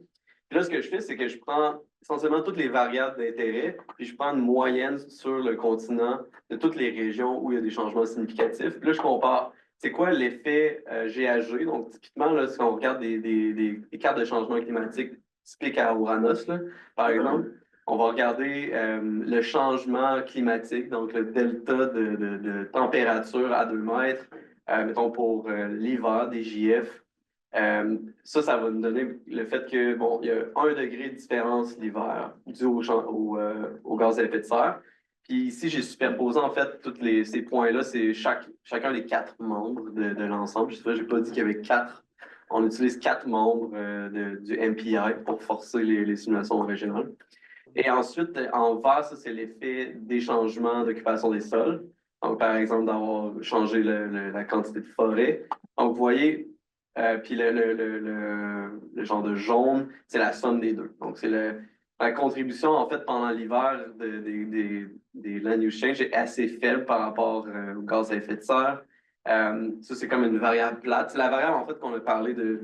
Puis là, ce que je fais, c'est que je prends essentiellement toutes les variables d'intérêt, puis je prends une moyenne sur le continent de toutes les régions où il y a des changements significatifs. Puis là, je compare, c'est quoi l'effet GHG. Donc, typiquement, là, si on regarde des cartes de changement climatique typiques à Uranus, là, par exemple, on va regarder le changement climatique, donc le delta de température à 2 mètres, mettons pour l'hiver des JF. Ça va nous donner le fait que, bon, il y a 1 degré de différence l'hiver dû au gaz à effet de serre. Puis ici, j'ai superposé en fait ces points-là, c'est chacun des 4 membres de l'ensemble. Je n'ai pas dit qu'il y avait 4. On utilise 4 membres du MPI pour forcer les simulations originales. Et ensuite, en vert, ça, c'est l'effet des changements d'occupation des sols. Donc, par exemple, d'avoir changé la quantité de forêt. Donc, vous voyez, puis le genre de jaune, c'est la somme des deux. Donc, c'est la contribution, en fait, pendant l'hiver des land use change est assez faible par rapport au gaz à effet de serre. Ça, c'est comme une variable plate. C'est la variable, en fait, qu'on a parlé de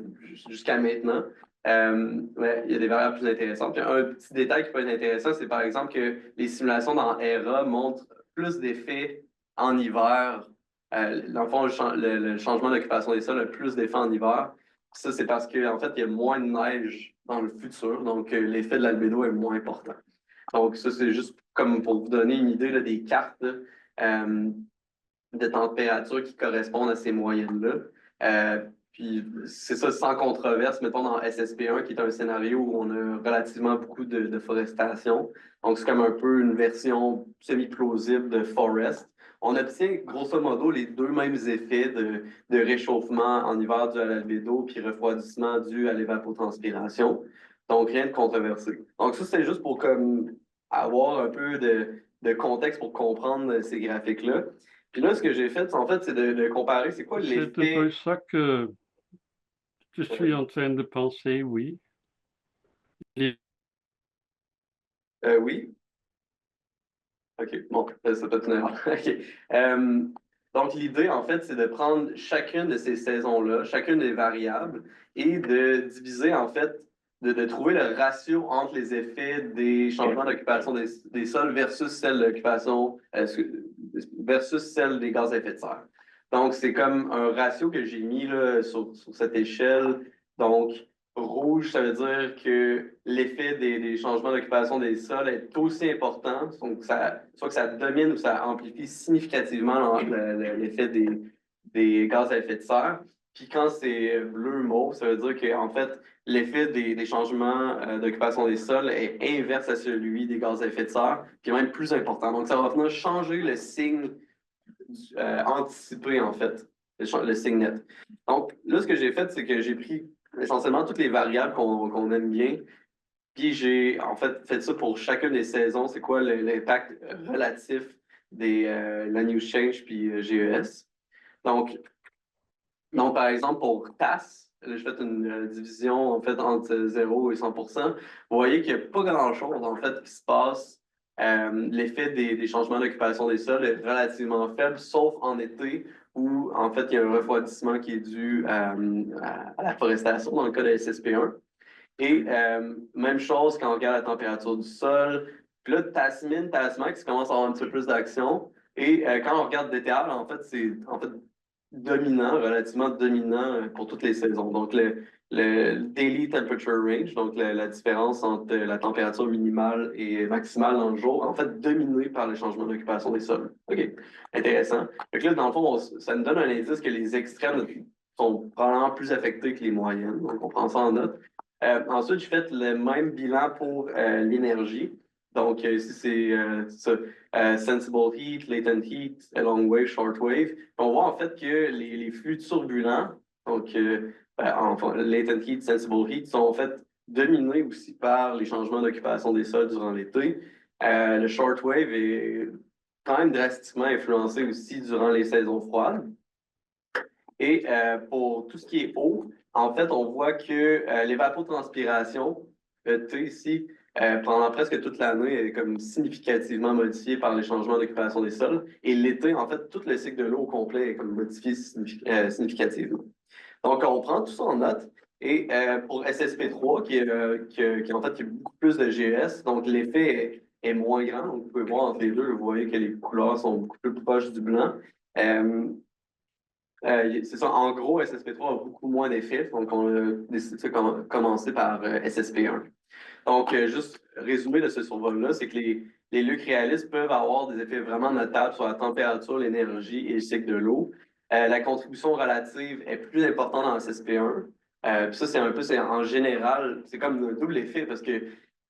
jusqu'à maintenant. Ouais, il y a des variables plus intéressantes. Puis un petit détail qui peut être intéressant, c'est par exemple que les simulations dans ERA montrent plus d'effets en hiver. Dans le fond, le changement d'occupation des sols a plus d'effets en hiver. Ça, c'est parce qu'en fait, il y a moins de neige dans le futur, donc l'effet de l'albédo est moins important. Donc, ça, c'est juste comme pour vous donner une idée là, des cartes. de température qui correspondent à ces moyennes-là. Puis c'est ça sans controverse, mettons dans SSP1, qui est un scénario où on a relativement beaucoup de forestation. Donc c'est comme un peu une version semi-plausible de Forest. On obtient grosso modo les deux mêmes effets de réchauffement en hiver dû à l'albédo, puis refroidissement dû à l'évapotranspiration. Donc rien de controversé. Donc ça, c'est juste pour comme avoir un peu de contexte pour comprendre ces graphiques-là. Puis là, ce que j'ai fait, en fait, c'est de comparer c'est quoi C'est un peu l'effet. ça que je suis en train de penser, oui. Les- Oui. OK, bon, ça peut être une erreur. OK. Donc, l'idée, en fait, c'est de prendre chacune de ces saisons-là, chacune des variables, et de diviser, en fait, de trouver le ratio entre les effets des changements d'occupation des sols versus celle d'occupation, versus celle des gaz à effet de serre. Donc, c'est comme un ratio que j'ai mis là, sur cette échelle. Donc, rouge, ça veut dire que l'effet des changements d'occupation des sols est aussi important, donc soit que ça domine ou ça amplifie significativement l'effet des gaz à effet de serre. Puis quand c'est bleu-mauve, ça veut dire qu'en fait, l'effet des changements d'occupation des sols est inverse à celui des gaz à effet de serre, puis même plus important. Donc ça va venir changer le signe anticipé, en fait, le signe net. Donc là, ce que j'ai fait, c'est que j'ai pris essentiellement toutes les variables qu'on aime bien. Puis j'ai en fait ça pour chacune des saisons. C'est quoi l'impact relatif des la News Change puis GES. Donc, par exemple, pour TAS, là, je fais une division en fait entre 0 et 100%. Vous voyez qu'il n'y a pas grand-chose en fait qui se passe. L'effet des changements d'occupation des sols est relativement faible, sauf en été où en fait il y a un refroidissement qui est dû à la forestation dans le cas de SSP1. Et même chose quand on regarde la température du sol. Puis là, Tasmax commence à avoir un petit peu plus d'action. Et quand on regarde DTR, en fait, c'est en fait dominant, relativement dominant pour toutes les saisons. Donc, le daily temperature range, donc la différence entre la température minimale et maximale dans le jour, en fait, dominé par le changement d'occupation des sols. OK, intéressant. Donc là, dans le fond, ça nous donne un indice que les extrêmes sont probablement plus affectés que les moyennes. Donc, on prend ça en note. Ensuite, j'ai fait le même bilan pour l'énergie. Donc, ici, c'est ça. Sensible heat, latent heat, long wave, short wave. On voit en fait que les flux turbulents, donc enfin, latent heat, sensible heat, sont en fait dominés aussi par les changements d'occupation des sols durant l'été. Le short wave est quand même drastiquement influencé aussi durant les saisons froides. Et pour tout ce qui est eau, en fait, on voit que l'évapotranspiration, T ici, pendant presque toute l'année, est comme significativement modifiée par les changements d'occupation des sols. Et l'été, en fait, tout le cycle de l'eau au complet est comme modifié significativement. Donc, on prend tout ça en note. Et pour SSP3, qui en fait qui est beaucoup plus de GS, donc l'effet est moins grand. Donc, vous pouvez voir entre les deux, vous voyez que les couleurs sont beaucoup plus proches du blanc. C'est ça, en gros, SSP3 a beaucoup moins d'effets, donc on a décidé de commencer par SSP1. Donc, juste résumé de ce survol-là, c'est que les leucs réalistes peuvent avoir des effets vraiment notables sur la température, l'énergie et le cycle de l'eau. La contribution relative est plus importante dans SSP1. Puis ça, c'est en général, c'est comme un double effet parce que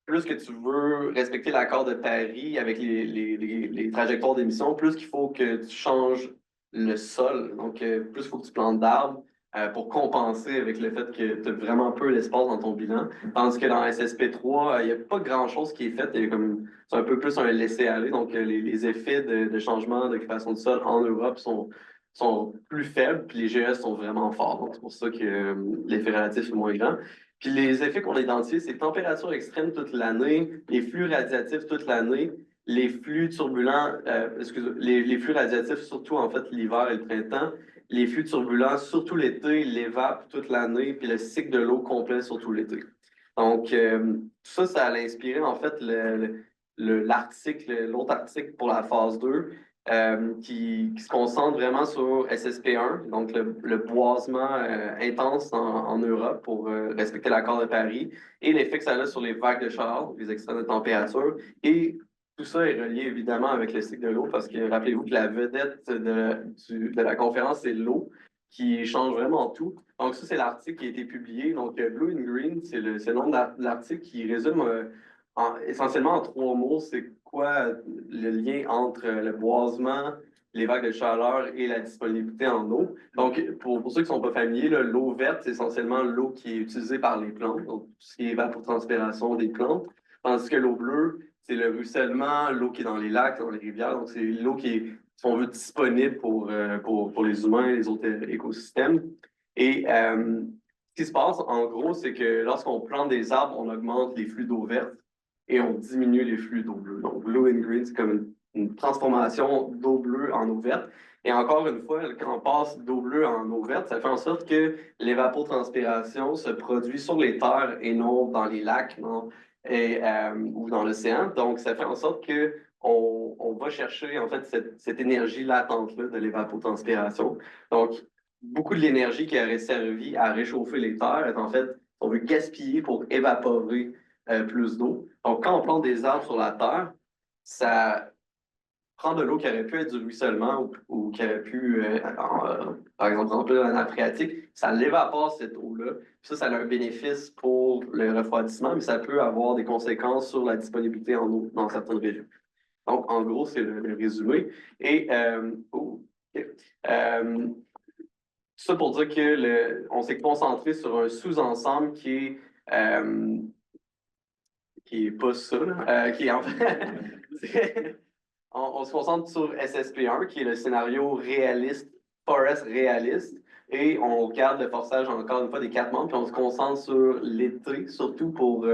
plus que tu veux respecter l'accord de Paris avec les trajectoires d'émission, plus qu'il faut que tu changes le sol. Donc, plus il faut que tu plantes d'arbres pour compenser avec le fait que tu as vraiment peu d'espace dans ton bilan. Tandis que dans SSP3, il n'y a pas grand-chose qui est fait. C'est un peu plus un laisser-aller. Donc, les effets de changement d'occupation du sol en Europe sont plus faibles, puis les GES sont vraiment forts. Donc, c'est pour ça que l'effet relatif est moins grand. Puis les effets qu'on a identifiés, c'est température extrême toute l'année, les flux radiatifs toute l'année, les flux turbulents, les flux radiatifs surtout en fait l'hiver et le printemps, les flux turbulents surtout l'été, l'évape toute l'année, puis le cycle de l'eau complet surtout l'été. Donc tout ça a inspiré en fait l'autre article pour la phase 2 qui se concentre vraiment sur SSP1, donc le boisement intense en Europe pour respecter l'accord de Paris et l'effet que ça a sur les vagues de chaleur, les extrêmes de température, et tout ça est relié évidemment avec le cycle de l'eau parce que rappelez-vous que la vedette de la conférence, c'est l'eau qui change vraiment tout. Donc, ça, c'est l'article qui a été publié. Donc, Blue and Green, c'est le nom de l'article qui résume essentiellement en 3 mots, c'est quoi le lien entre le boisement, les vagues de chaleur et la disponibilité en eau. Donc, pour ceux qui ne sont pas familiers, l'eau verte, c'est essentiellement l'eau qui est utilisée par les plantes, donc tout ce qui est évapotranspiration des plantes, tandis que l'eau bleue, c'est le ruissellement, l'eau qui est dans les lacs, dans les rivières, donc c'est l'eau qui est, si on veut, disponible pour les humains et les autres écosystèmes. Et ce qui se passe, en gros, c'est que lorsqu'on plante des arbres, on augmente les flux d'eau verte et on diminue les flux d'eau bleue. Donc, blue and green, c'est comme une transformation d'eau bleue en eau verte. Et encore une fois, quand on passe d'eau bleue en eau verte, ça fait en sorte que l'évapotranspiration se produit sur les terres et non dans les lacs ou dans l'océan. Donc, ça fait en sorte que on va chercher en fait cette énergie latente-là de l'évapotranspiration. Donc, beaucoup de l'énergie qui aurait servi à réchauffer les terres est en fait, on veut gaspiller pour évaporer plus d'eau. Donc, quand on plante des arbres sur la terre, ça prend de l'eau qui aurait pu être du ruissellement ou qui aurait pu, par exemple, remplir la nappe phréatique, ça l'évapore cette eau-là. Ça a un bénéfice pour le refroidissement, mais ça peut avoir des conséquences sur la disponibilité en eau dans certaines régions. Donc, en gros, c'est le résumé. Et, ça pour dire que on s'est concentré sur un sous-ensemble qui est pas ça, là, qui est en fait... on se concentre sur SSP1, qui est le scénario réaliste, forest réaliste, et on regarde le forçage encore une fois des 4 membres, puis on se concentre sur l'été, surtout pour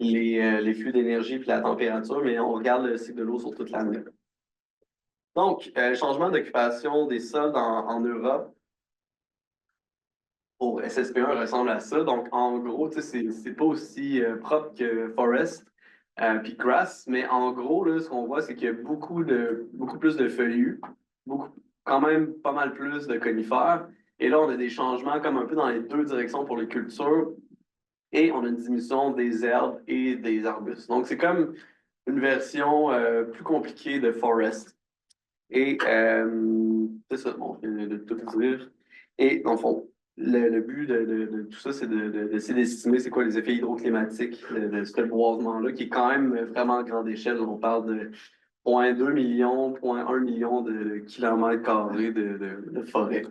les flux d'énergie et la température, mais on regarde le cycle de l'eau sur toute l'année. Donc, changement d'occupation des sols en Europe pour SSP1 ressemble à ça. Donc, en gros, c'est pas aussi propre que Forest puis Grass, mais en gros, là, ce qu'on voit, c'est qu'il y a beaucoup plus de feuillus, quand même pas mal plus de conifères. Et là, on a des changements comme un peu dans les 2 directions pour les cultures. Et on a une diminution des herbes et des arbustes. Donc, c'est comme une version plus compliquée de Forest. Et c'est ça, bon, je viens de tout dire. Et dans le fond, le but de tout ça, c'est d'essayer d'estimer c'est quoi les effets hydroclimatiques de ce boisement-là, qui est quand même vraiment à grande échelle. On parle de 0,2 million, 0,1 million de kilomètres carrés de forêt.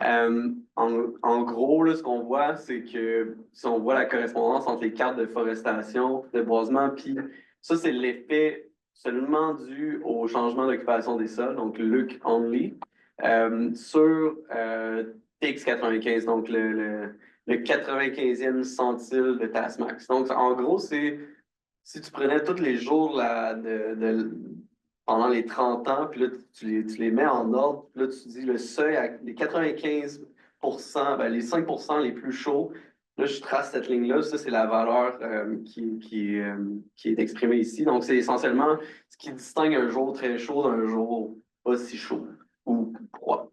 En gros, là, ce qu'on voit, c'est que si on voit la correspondance entre les cartes de forestation, de boisement, puis ça, c'est l'effet seulement dû au changement d'occupation des sols, donc look only, sur TX95, donc le 95e centile de Tasmax. Donc, en gros, c'est si tu prenais tous les jours pendant les 30 ans, puis là, tu les mets en ordre, puis là, tu dis le seuil, les 95 ben, les 5 les plus chauds, là, je trace cette ligne-là, ça, c'est la valeur qui est exprimée ici. Donc, c'est essentiellement ce qui distingue un jour très chaud d'un jour pas si chaud ou froid.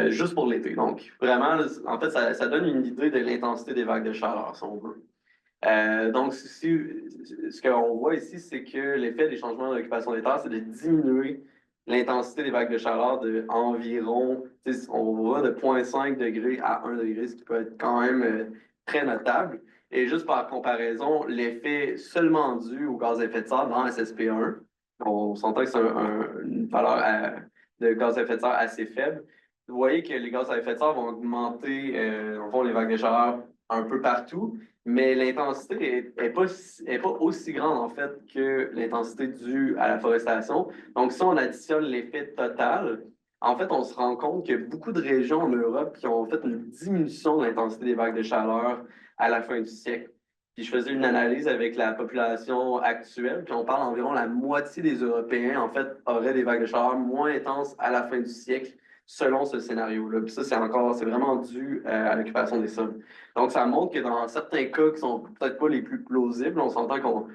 Juste pour l'été. Donc, vraiment, en fait, ça donne une idée de l'intensité des vagues de chaleur, si on veut. Donc, ce qu'on voit ici, c'est que l'effet des changements d'occupation des terres, c'est de diminuer l'intensité des vagues de chaleur de environ, on va de 0,5 degrés à 1 degré, ce qui peut être quand même très notable. Et juste par comparaison, l'effet seulement dû aux gaz à effet de serre dans SSP1, on s'entend que c'est une valeur de gaz à effet de serre assez faible. Vous voyez que les gaz à effet de serre vont augmenter, en fond, les vagues de chaleur un peu partout, mais l'intensité est pas aussi grande, en fait, que l'intensité due à la forestation. Donc, si on additionne l'effet total, en fait, on se rend compte qu'il y a beaucoup de régions en Europe qui ont fait une diminution de l'intensité des vagues de chaleur à la fin du siècle. Puis je faisais une analyse avec la population actuelle, puis on parle environ la moitié des Européens, en fait, auraient des vagues de chaleur moins intenses à la fin du siècle, selon ce scénario-là. Puis ça, c'est vraiment dû à l'occupation des sols. Donc, ça montre que dans certains cas qui sont peut-être pas les plus plausibles, on s'entend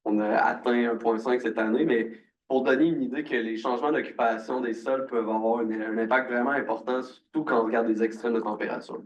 qu'on a atteint 1,5 cette année, mais pour donner une idée que les changements d'occupation des sols peuvent avoir un impact vraiment important, surtout quand on regarde les extrêmes de température.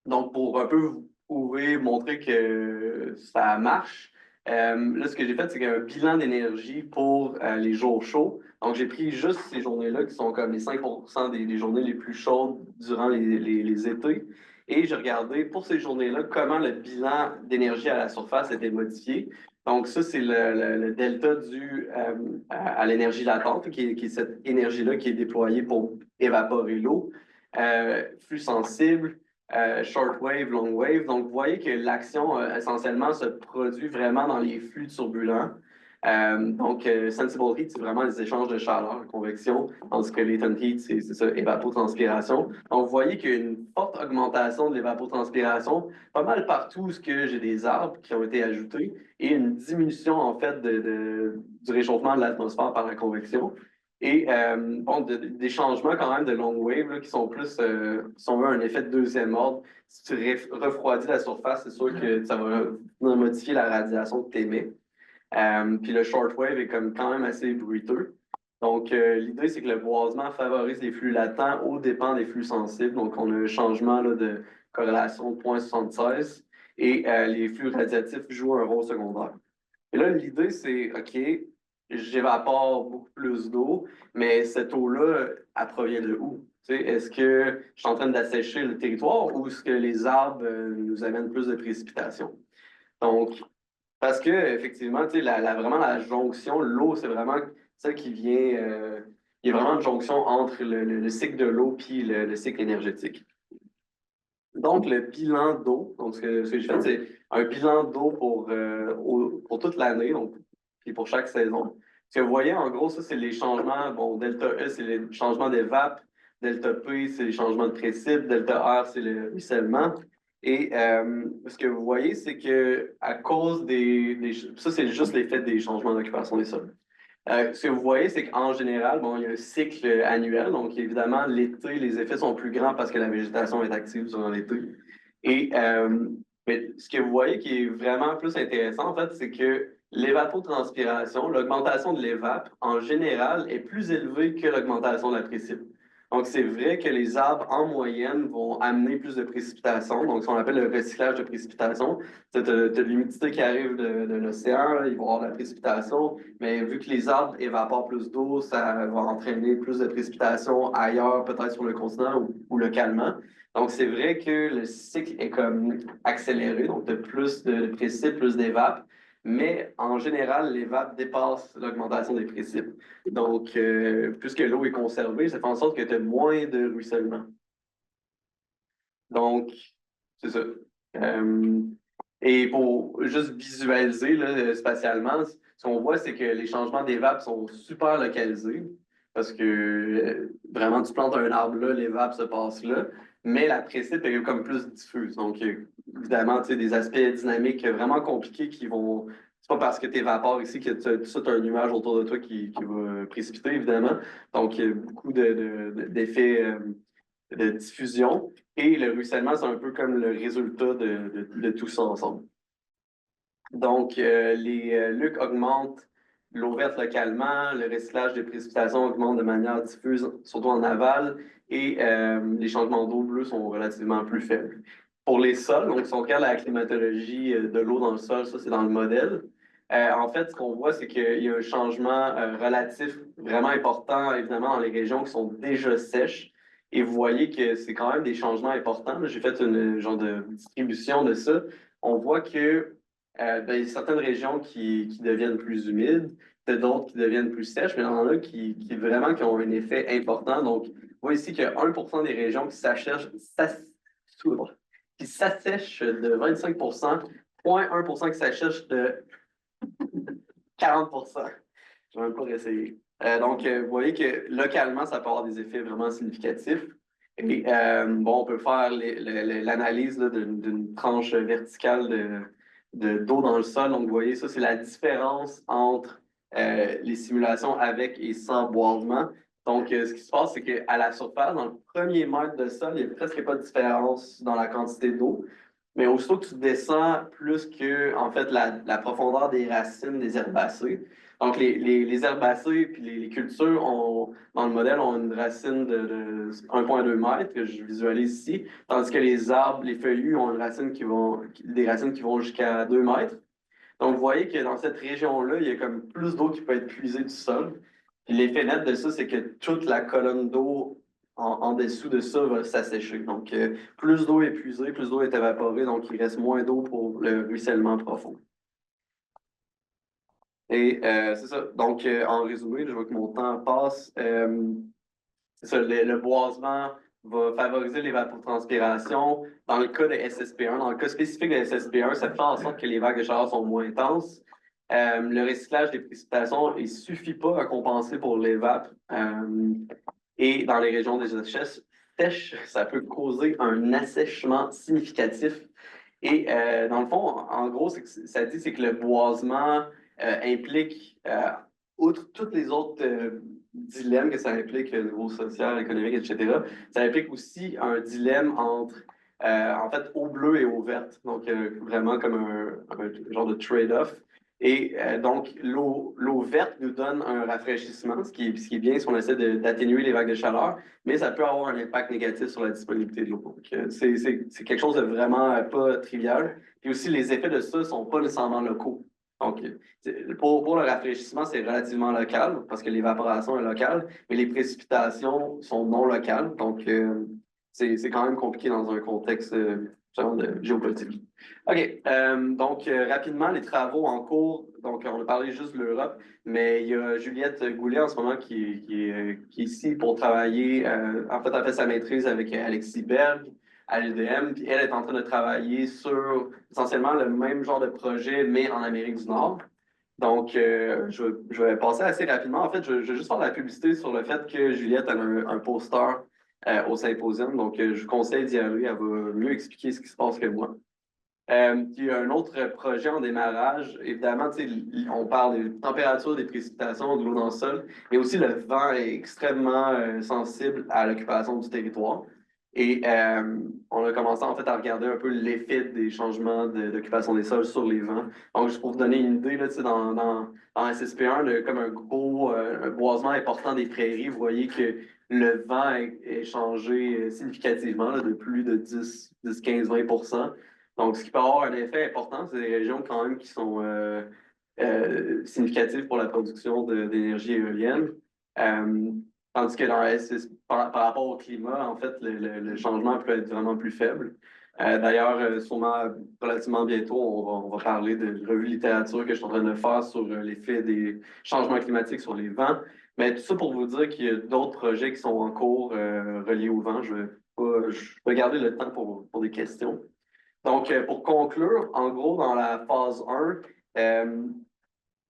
Donc, pour un peu vous prouver, montrer que ça marche, Là, ce que j'ai fait, c'est qu'il y a un bilan d'énergie pour les jours chauds. Donc, j'ai pris juste ces journées-là qui sont comme les 5% des journées les plus chaudes durant les étés. Et j'ai regardé pour ces journées-là comment le bilan d'énergie à la surface était modifié. Donc, ça, c'est le delta dû à l'énergie latente, qui est cette énergie-là qui est déployée pour évaporer l'eau. Flux sensible, short wave, long wave. Donc, vous voyez que l'action, essentiellement, se produit vraiment dans les flux turbulents. Sensible heat, c'est vraiment les échanges de chaleur, convection, tandis que latent heat, c'est ça, évapotranspiration. Donc, vous voyez qu'il y a une forte augmentation de l'évapotranspiration, pas mal partout où j'ai des arbres qui ont été ajoutés, et une diminution, en fait, du réchauffement de l'atmosphère par la convection. Et des changements quand même de long wave là, qui sont plus, si on veut, un effet de deuxième ordre. Si tu refroidis la surface, c'est sûr que ça va modifier la radiation que tu émets. Puis le short wave est comme quand même assez bruiteux. Donc, l'idée, c'est que le boisement favorise les flux latents aux dépens des flux sensibles. Donc, on a un changement là, de corrélation de 0,76 et les flux radiatifs jouent un rôle secondaire. Et là, l'idée, c'est, OK, j'évapore beaucoup plus d'eau, mais cette eau-là, elle provient de où? Est-ce que je suis en train d'assécher le territoire ou est-ce que les arbres nous amènent plus de précipitations? Donc, parce que, effectivement, vraiment la jonction, l'eau, c'est vraiment ça qui vient. Il y a vraiment une jonction entre le cycle de l'eau et le cycle énergétique. Donc, le bilan d'eau, donc ce que j'ai fait, c'est un bilan d'eau pour toute l'année, donc, puis pour chaque saison. Ce que vous voyez, en gros, ça, c'est les changements. Bon, delta E, c'est les changements des vapes. Delta P, c'est les changements de précipes. Delta R, c'est le ruissellement. Et ce que vous voyez, c'est que à cause ça, c'est juste l'effet des changements d'occupation des sols. Ce que vous voyez, c'est qu'en général, bon, il y a un cycle annuel. Donc, évidemment, l'été, les effets sont plus grands parce que la végétation est active durant l'été. Et mais ce que vous voyez qui est vraiment plus intéressant, en fait, c'est que l'évapotranspiration, l'augmentation de l'évape, en général, est plus élevée que l'augmentation de la précip. Donc, c'est vrai que les arbres, en moyenne, vont amener plus de précipitations. Donc, ce qu'on appelle le recyclage de précipitation. Tu as de l'humidité qui arrive de l'océan, il va y avoir de la précipitation, mais vu que les arbres évaporent plus d'eau, ça va entraîner plus de précipitation ailleurs, peut-être sur le continent ou localement. Donc, c'est vrai que le cycle est comme accéléré, donc de plus de précipes, plus d'évapes, mais en général, l'évape dépasse l'augmentation des précipes. Donc, puisque l'eau est conservée, ça fait en sorte que tu as moins de ruissellement. Donc, c'est ça. Et pour juste visualiser là, spatialement, ce qu'on voit, c'est que les changements d'évape sont super localisés. Parce que vraiment, tu plantes un arbre là, l'évape se passe là, mais la précip est comme plus diffuse. Donc, évidemment, tu sais, des aspects dynamiques vraiment compliqués qui vont. C'est pas parce que tu évapores ici que tu as un nuage autour de toi qui va précipiter, évidemment. Donc, il y a beaucoup d'effets de diffusion. Et le ruissellement, c'est un peu comme le résultat de tout ça ensemble. Donc, les lucs augmentent l'eau verte localement, le recyclage des précipitations augmente de manière diffuse, surtout en aval, et les changements d'eau bleue sont relativement plus faibles. Pour les sols, donc si on regarde la climatologie de l'eau dans le sol, ça c'est dans le modèle. En fait, ce qu'on voit, c'est qu'il y a un changement relatif vraiment important, évidemment, dans les régions qui sont déjà sèches. Et vous voyez que c'est quand même des changements importants. J'ai fait une genre de distribution de ça. On voit que il y a certaines régions qui deviennent plus humides, peut-être d'autres qui deviennent plus sèches, mais il y en a qui vraiment qui ont un effet important. Donc, vous voyez ici qu'il y a 1% des régions qui s'assèchent de 25%, 0,1% qui s'assèchent de 40%. Je vais même pas réessayer. Vous voyez que localement, ça peut avoir des effets vraiment significatifs. Et on peut faire l'analyse d'une tranche verticale d'eau dans le sol. Donc, vous voyez, ça, c'est la différence entre les simulations avec et sans boisement. Donc, ce qui se passe, c'est qu'à la surface, dans le premier mètre de sol, il n'y a presque pas de différence dans la quantité d'eau. Mais aussitôt que tu descends plus que, en fait, la profondeur des racines des herbacées. Donc, les herbacées puis les cultures dans le modèle ont une racine de 1,2 mètres que je visualise ici, tandis que les arbres, les feuillus ont des racines qui vont jusqu'à 2 mètres. Donc, vous voyez que dans cette région-là, il y a comme plus d'eau qui peut être puisée du sol. Puis l'effet net de ça, c'est que toute la colonne d'eau en dessous de ça va s'assécher. Donc, plus d'eau est puisée, plus d'eau est évaporée, donc il reste moins d'eau pour le ruissellement profond. Et c'est ça. Donc, en résumé, je vois que mon temps passe. C'est ça, le boisement va favoriser l'évapotranspiration. Dans le cas de SSP1, dans le cas spécifique de SSP1, ça fait en sorte que les vagues de chaleur sont moins intenses. Le recyclage des précipitations, il ne suffit pas à compenser pour l'évap. Et dans les régions des sèches, ça peut causer un assèchement significatif. Et dans le fond, en gros, ça dit c'est que le boisement implique, outre tous les autres dilemmes que ça implique au niveau social, économique, etc., ça implique aussi un dilemme entre, en fait, eau bleue et eau verte. Donc, vraiment comme un genre de trade-off. Et donc, l'eau verte nous donne un rafraîchissement, ce qui est bien si on essaie d'atténuer les vagues de chaleur, mais ça peut avoir un impact négatif sur la disponibilité de l'eau. Donc, c'est quelque chose de vraiment pas trivial. Puis aussi, les effets de ça ne sont pas nécessairement locaux. Donc, pour le rafraîchissement, c'est relativement local parce que l'évaporation est locale, mais les précipitations sont non locales. Donc, c'est quand même compliqué dans un contexte de géopolitique. OK. Donc, rapidement, les travaux en cours. Donc, on a parlé juste de l'Europe, mais il y a Juliette Goulet en ce moment qui est ici pour travailler. En fait, elle fait sa maîtrise avec Alexis Berg à l'UDM. Puis elle est en train de travailler sur essentiellement le même genre de projet, mais en Amérique du Nord. Donc, je vais passer assez rapidement. En fait, je vais juste faire de la publicité sur le fait que Juliette a un poster au symposium. Donc, je vous conseille d'y aller. Elle va mieux expliquer ce qui se passe que moi. Puis, il y a un autre projet en démarrage. Évidemment, on parle des températures, des précipitations, de l'eau dans le sol, mais aussi le vent est extrêmement sensible à l'occupation du territoire. Et on a commencé en fait à regarder un peu l'effet des changements d'occupation des sols sur les vents. Donc, juste pour vous donner une idée, là, dans SSP1, comme un gros un boisement important des prairies, vous voyez que le vent est changé significativement là, de plus de 10, 15, 20%. Donc, ce qui peut avoir un effet important, c'est des régions quand même qui sont significatives pour la production d'énergie éolienne. Tandis que par rapport au climat, en fait, le changement peut être vraiment plus faible. D'ailleurs, sûrement relativement bientôt, on va parler de revue littérature que je suis en train de faire sur l'effet des changements climatiques sur les vents. Mais tout ça pour vous dire qu'il y a d'autres projets qui sont en cours reliés au vent. Je vais garder le temps pour des questions. Donc, pour conclure, en gros, dans la phase 1,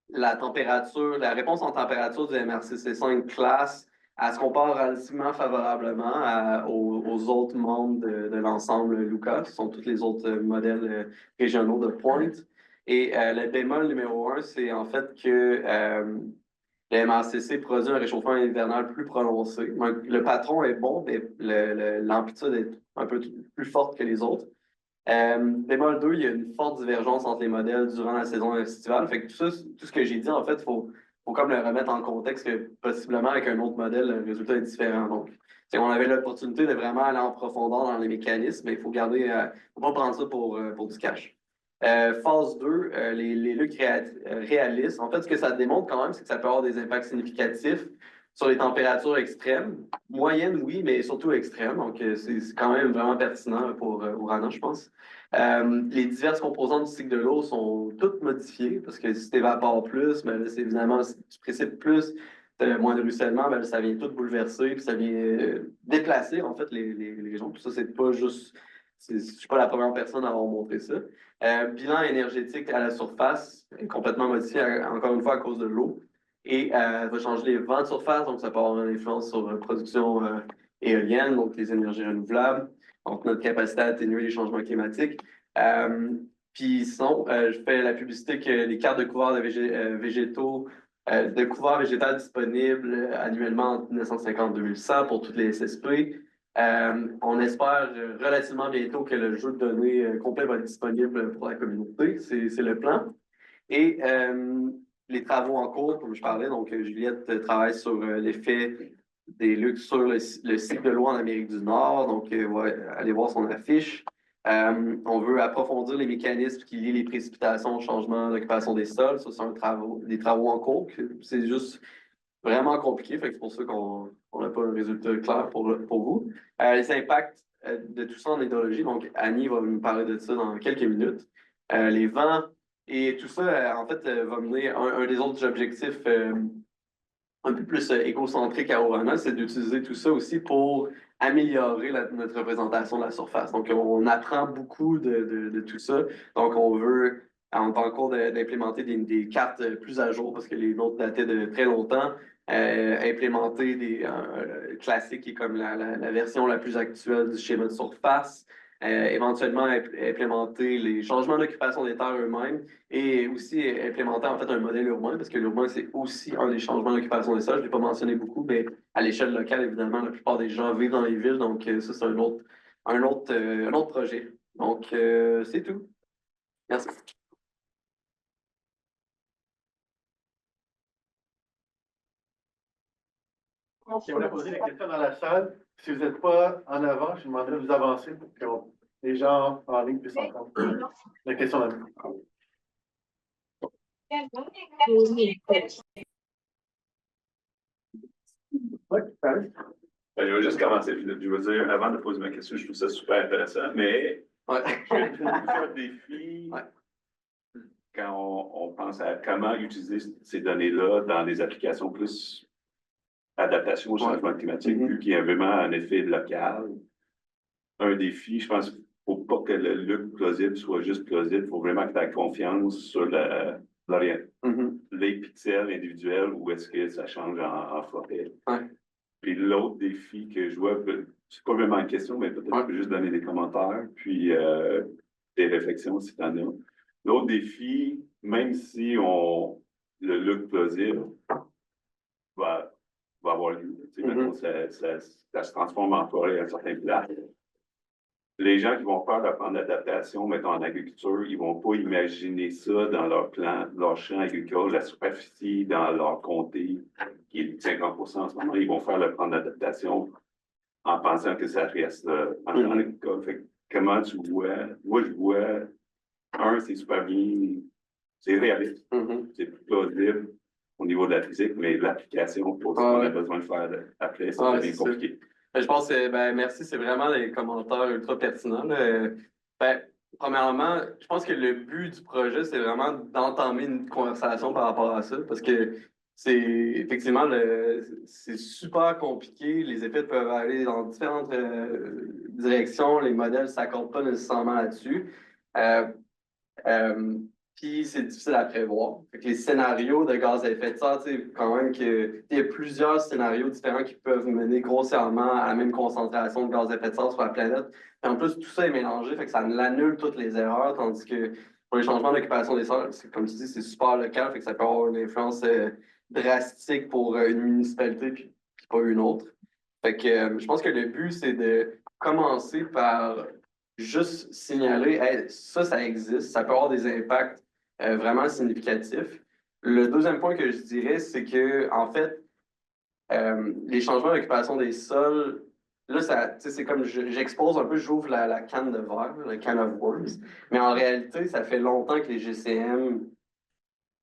la réponse en température du MRCC5 classe, elle se compare relativement favorablement aux autres membres de l'ensemble LUCA, ce sont tous les autres modèles régionaux de Point. Et le bémol numéro 1, c'est en fait que le MRCC produit un réchauffement hivernal plus prononcé. Donc, le patron est bon, mais l'amplitude est un peu plus forte que les autres. Bémol 2, il y a une forte divergence entre les modèles durant la saison estivale. Fait que tout ce que j'ai dit, en fait, faut comme le remettre en contexte que possiblement avec un autre modèle, le résultat est différent. Donc, on avait l'opportunité de vraiment aller en profondeur dans les mécanismes, mais il faut garder, faut pas prendre ça pour du cash. Phase 2, les luttes réalistes. En fait, ce que ça démontre quand même, c'est que ça peut avoir des impacts significatifs sur les températures extrêmes. Moyennes, oui, mais surtout extrêmes. Donc, c'est quand même vraiment pertinent pour Urano, je pense. Les diverses composantes du cycle de l'eau sont toutes modifiées parce que si tu évapores plus, ben là, c'est évidemment, si tu précipites plus, tu as moins de ruissellement, ben là, ça vient tout bouleverser, puis ça vient déplacer, en fait, les régions. Tout ça, c'est pas juste. Je ne suis pas la première personne à avoir montré ça. Bilan énergétique à la surface est complètement modifié, encore une fois, à cause de l'eau. Et va changer les vents de surface, donc ça peut avoir une influence sur la production éolienne, donc les énergies renouvelables, donc notre capacité à atténuer les changements climatiques. Puis sinon, je fais la publicité que les cartes de couverts végétaux, de couverts végétal disponibles annuellement entre 1950 et 2100 pour toutes les SSP. On espère relativement bientôt que le jeu de données complet va être disponible pour la communauté. C'est le plan. Et les travaux en cours, comme je parlais, donc Juliette travaille sur l'effet des luttes sur le cycle de l'eau en Amérique du Nord. Donc, allez voir son affiche. On veut approfondir les mécanismes qui lient les précipitations au changement d'occupation des sols. Ça, c'est des travaux en cours. C'est juste vraiment compliqué. Fait que c'est pour ça qu'on n'a pas un résultat clair pour vous. Les impacts de tout ça en hydrologie. Donc, Annie va nous parler de ça dans quelques minutes. Les vents et tout ça, en fait, va mener un des autres objectifs un peu plus écocentrique à Orana, c'est d'utiliser tout ça aussi pour améliorer notre représentation de la surface. Donc, on apprend beaucoup de tout ça. Donc, on est en cours d'implémenter des cartes plus à jour parce que les nôtres dataient de très longtemps. Implémenter des classiques qui est comme la version la plus actuelle du schéma de surface. Éventuellement implémenter les changements d'occupation des terres eux-mêmes et aussi implémenter en fait un modèle urbain, parce que l'urbain, c'est aussi un des changements d'occupation des sols. Je ne l'ai pas mentionné beaucoup, mais à l'échelle locale, évidemment, la plupart des gens vivent dans les villes, donc ça, c'est un autre projet. Donc, c'est tout. Merci. Si on a posé des questions dans la salle, si vous n'êtes pas en avant, je demanderais de vous avancer pour que les gens en ligne puissent entendre la question. Oui, Paris. Je vais juste commencer, Philippe. Je veux dire, avant de poser ma question, je trouve ça super intéressant, mais Ouais. je trouve un défi Ouais. quand on pense à comment utiliser ces données-là dans des applications plus adaptation au changement climatique, vu qu'il y a vraiment un effet local. Un défi, je pense, il ne faut pas que le look plausible soit juste plausible, il faut vraiment que tu aies confiance sur les pixels individuels ou est-ce que ça change en forêt. Ouais. Puis l'autre défi que je vois, c'est pas vraiment une question, mais peut-être que je peux juste donner des commentaires, puis des réflexions si tu en as. L'autre défi, même si le look plausible va avoir lieu, tu sais, mettons, ça se transforme en forêt à un certain plat. Les gens qui vont faire leur plan d'adaptation, mettons en agriculture, ils ne vont pas imaginer ça dans leur plan, leur champ agricole, la superficie dans leur comté, qui est de 50% en ce moment. Ils vont faire leur plan d'adaptation en pensant que ça reste en champ agricole. Fait que, comment tu vois? Moi, je vois, c'est super bien, c'est réaliste, c'est plausible au niveau de la physique, mais l'application pour ce qu'on a besoin de faire après, ça devient compliqué. Je pense que, merci, c'est vraiment des commentaires ultra pertinents. Premièrement, je pense que le but du projet, c'est vraiment d'entamer une conversation par rapport à ça, parce que c'est effectivement, c'est super compliqué. Les effets peuvent aller dans différentes directions. Les modèles ne s'accordent pas nécessairement là-dessus. Puis c'est difficile à prévoir. Fait que les scénarios de gaz à effet de serre, tu sais, quand même qu'il y a plusieurs scénarios différents qui peuvent mener grossièrement à la même concentration de gaz à effet de serre sur la planète. Et en plus, tout ça est mélangé, fait que ça annule toutes les erreurs, tandis que pour les changements d'occupation des sols, comme tu dis, c'est super local, fait que ça peut avoir une influence drastique pour une municipalité puis pas une autre. Fait que je pense que le but, c'est de commencer par juste signaler, hey, ça existe, ça peut avoir des impacts vraiment significatif. Le deuxième point que je dirais, c'est que, en fait, les changements d'occupation des sols, là, c'est comme j'expose un peu, j'ouvre la canne de verre, la can of worms, mais en réalité, ça fait longtemps que les GCM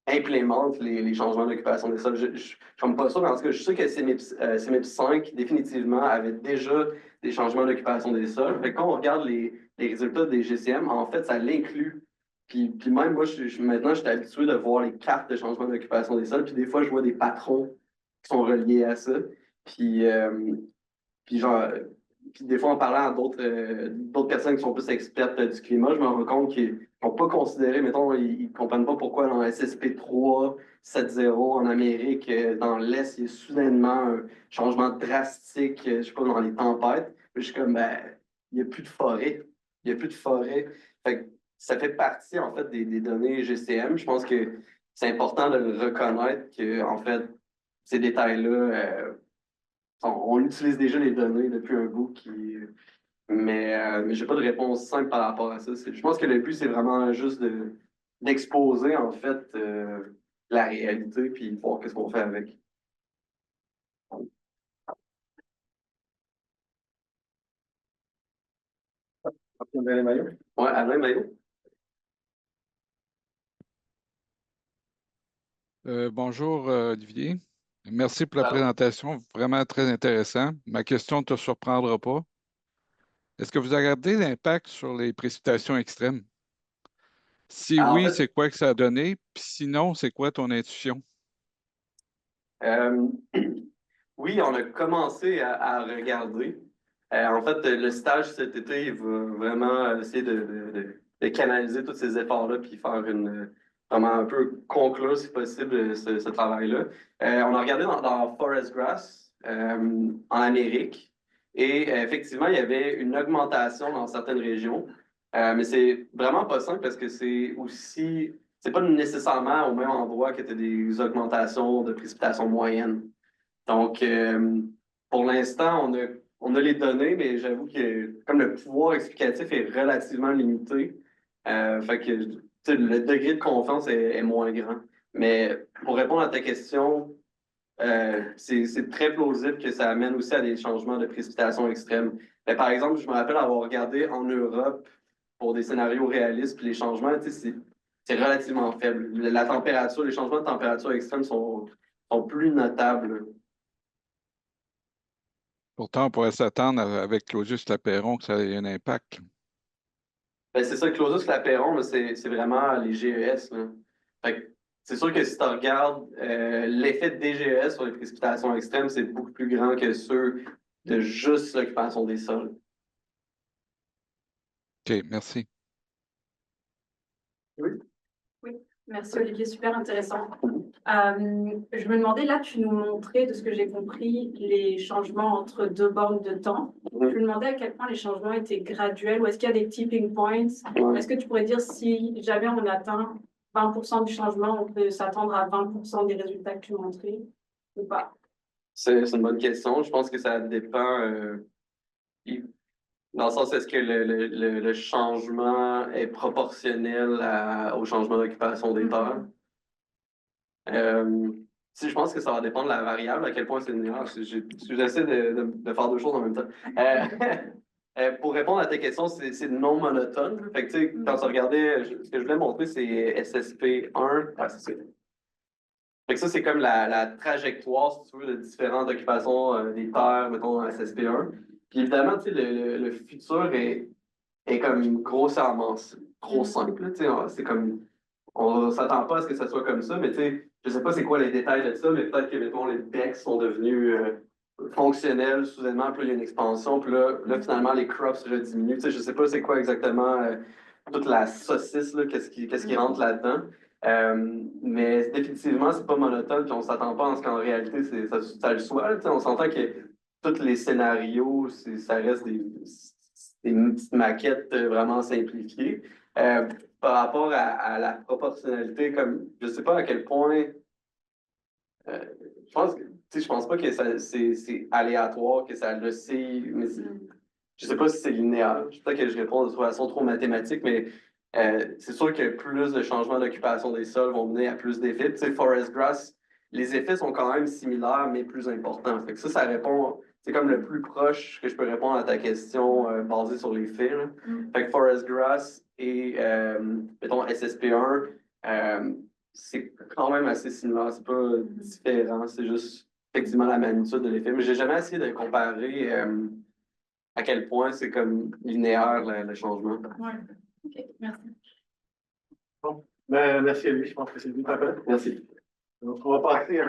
implémentent les changements d'occupation des sols. Je ne suis pas sûr, mais en tout cas, je sais que CMIP 5, définitivement, avait déjà des changements d'occupation des sols. Fait que quand on regarde les résultats des GCM, en fait, ça l'inclut. Puis même moi, maintenant, je suis habitué de voir les cartes de changement d'occupation des sols, puis des fois, je vois des patrons qui sont reliés à ça. Puis, genre, puis des fois, en parlant à d'autres personnes qui sont plus expertes du climat, je me rends compte qu'ils n'ont pas considéré, mettons, ils ne comprennent pas pourquoi dans SSP 370 en Amérique, dans l'Est, il y a soudainement un changement drastique, je sais pas, dans les tempêtes. Je suis comme, il n'y a plus de forêt. Il n'y a plus de forêt. Fait que ça fait partie, en fait, des données GCM. Je pense que c'est important de le reconnaître que, en fait, ces détails-là, on utilise déjà les données depuis un bout mais j'ai pas de réponse simple par rapport à ça. Je pense que le but, c'est vraiment juste d'exposer, en fait, la réalité puis voir qu'est-ce qu'on fait avec. Alain Maillot. Ouais, Alain Maillot. Bonjour, Olivier. Merci pour la Allô? présentation, vraiment très intéressant. Ma question ne te surprendra pas. Est-ce que vous avez regardé l'impact sur les précipitations extrêmes? Si En oui, fait, c'est quoi que ça a donné? Puis sinon, c'est quoi ton intuition? euh, oui, on a commencé à regarder. En fait, le stage cet été, il va vraiment essayer de canaliser tous ces efforts-là puis faire vraiment un peu conclure, si possible, ce travail-là. On a regardé dans Forest Grass en Amérique et effectivement, il y avait une augmentation dans certaines régions. Mais c'est vraiment pas simple parce que c'est pas nécessairement au même endroit que tu as des augmentations de précipitations moyennes. Donc, pour l'instant, on a les données, mais j'avoue que comme le pouvoir explicatif est relativement limité, fait que tu sais, le degré de confiance est moins grand. Mais pour répondre à ta question, c'est très plausible que ça amène aussi à des changements de précipitations extrêmes. Mais par exemple, je me rappelle avoir regardé en Europe pour des scénarios réalistes, puis les changements, tu sais, c'est relativement faible. La température, les changements de température extrêmes sont plus notables. Pourtant, on pourrait s'attendre avec Claudius Lapeyron que ça ait un impact. Ben, c'est ça, Claudius Lapeyron, là, c'est vraiment les GES, là. Fait que c'est sûr que si tu regardes l'effet des GES sur les précipitations extrêmes, c'est beaucoup plus grand que ceux de juste l'occupation des sols. OK, merci. Oui, merci Olivier, super intéressant. Je me demandais, là, tu nous montrais, de ce que j'ai compris, les changements entre deux bornes de temps. Je me demandais à quel point les changements étaient graduels ou est-ce qu'il y a des tipping points? Est-ce que tu pourrais dire si jamais on atteint 20% du changement, on peut s'attendre à 20% des résultats que tu montrais ou pas? C'est une bonne question. Je pense que ça dépend. Dans le sens, est-ce que le changement est proportionnel au changement d'occupation des terres? Si je pense que ça va dépendre de la variable, à quel point c'est linéaire. J'essaie de faire deux choses en même temps. Pour répondre à ta question, c'est non monotone. Fait que, tu sais, quand tu regardais, ce que je voulais montrer, c'est SSP1. Ah, c'est ça. Fait que ça, c'est comme la trajectoire, si tu veux, de différentes occupations des terres, mettons, dans SSP1. Puis évidemment, tu sais, le futur est comme grossièrement trop simple. Tu sais, c'est comme, on s'attend pas à ce que ça soit comme ça, mais tu sais, je sais pas c'est quoi les détails de ça, mais peut-être que, mettons, les decks sont devenus fonctionnels soudainement, puis là, il y a une expansion, puis là finalement, les crops diminuent. Tu sais, je sais pas c'est quoi exactement toute la saucisse, là, qu'est-ce qui rentre là-dedans. Mais définitivement, c'est pas monotone, puis on s'attend pas à ce qu'en réalité, ça le soit. Là, tu sais, on s'entend que tous les scénarios, ça reste des petites maquettes vraiment simplifiées. Par rapport à la proportionnalité, comme je sais pas à quel point je pense que tu sais, je pense pas que c'est aléatoire, que ça le sait, mais je sais pas si c'est linéaire. Peut-être que je réponds de façon trop mathématique, mais c'est sûr que plus de changements d'occupation des sols vont mener à plus d'effets. Tu sais, Forest Grass, les effets sont quand même similaires, mais plus importants. Fait que ça répond, c'est comme le plus proche que je peux répondre à ta question basée sur les faits, là. Fait que Forest Grass et, mettons, SSP1, c'est quand même assez similaire. C'est pas différent, c'est juste effectivement la magnitude de l'effet. Mais j'ai jamais essayé de comparer à quel point c'est comme linéaire le changement. Ouais. OK, merci. Bon, ben, merci à lui, je pense que c'est lui, parfait. Merci. Donc, on va passer à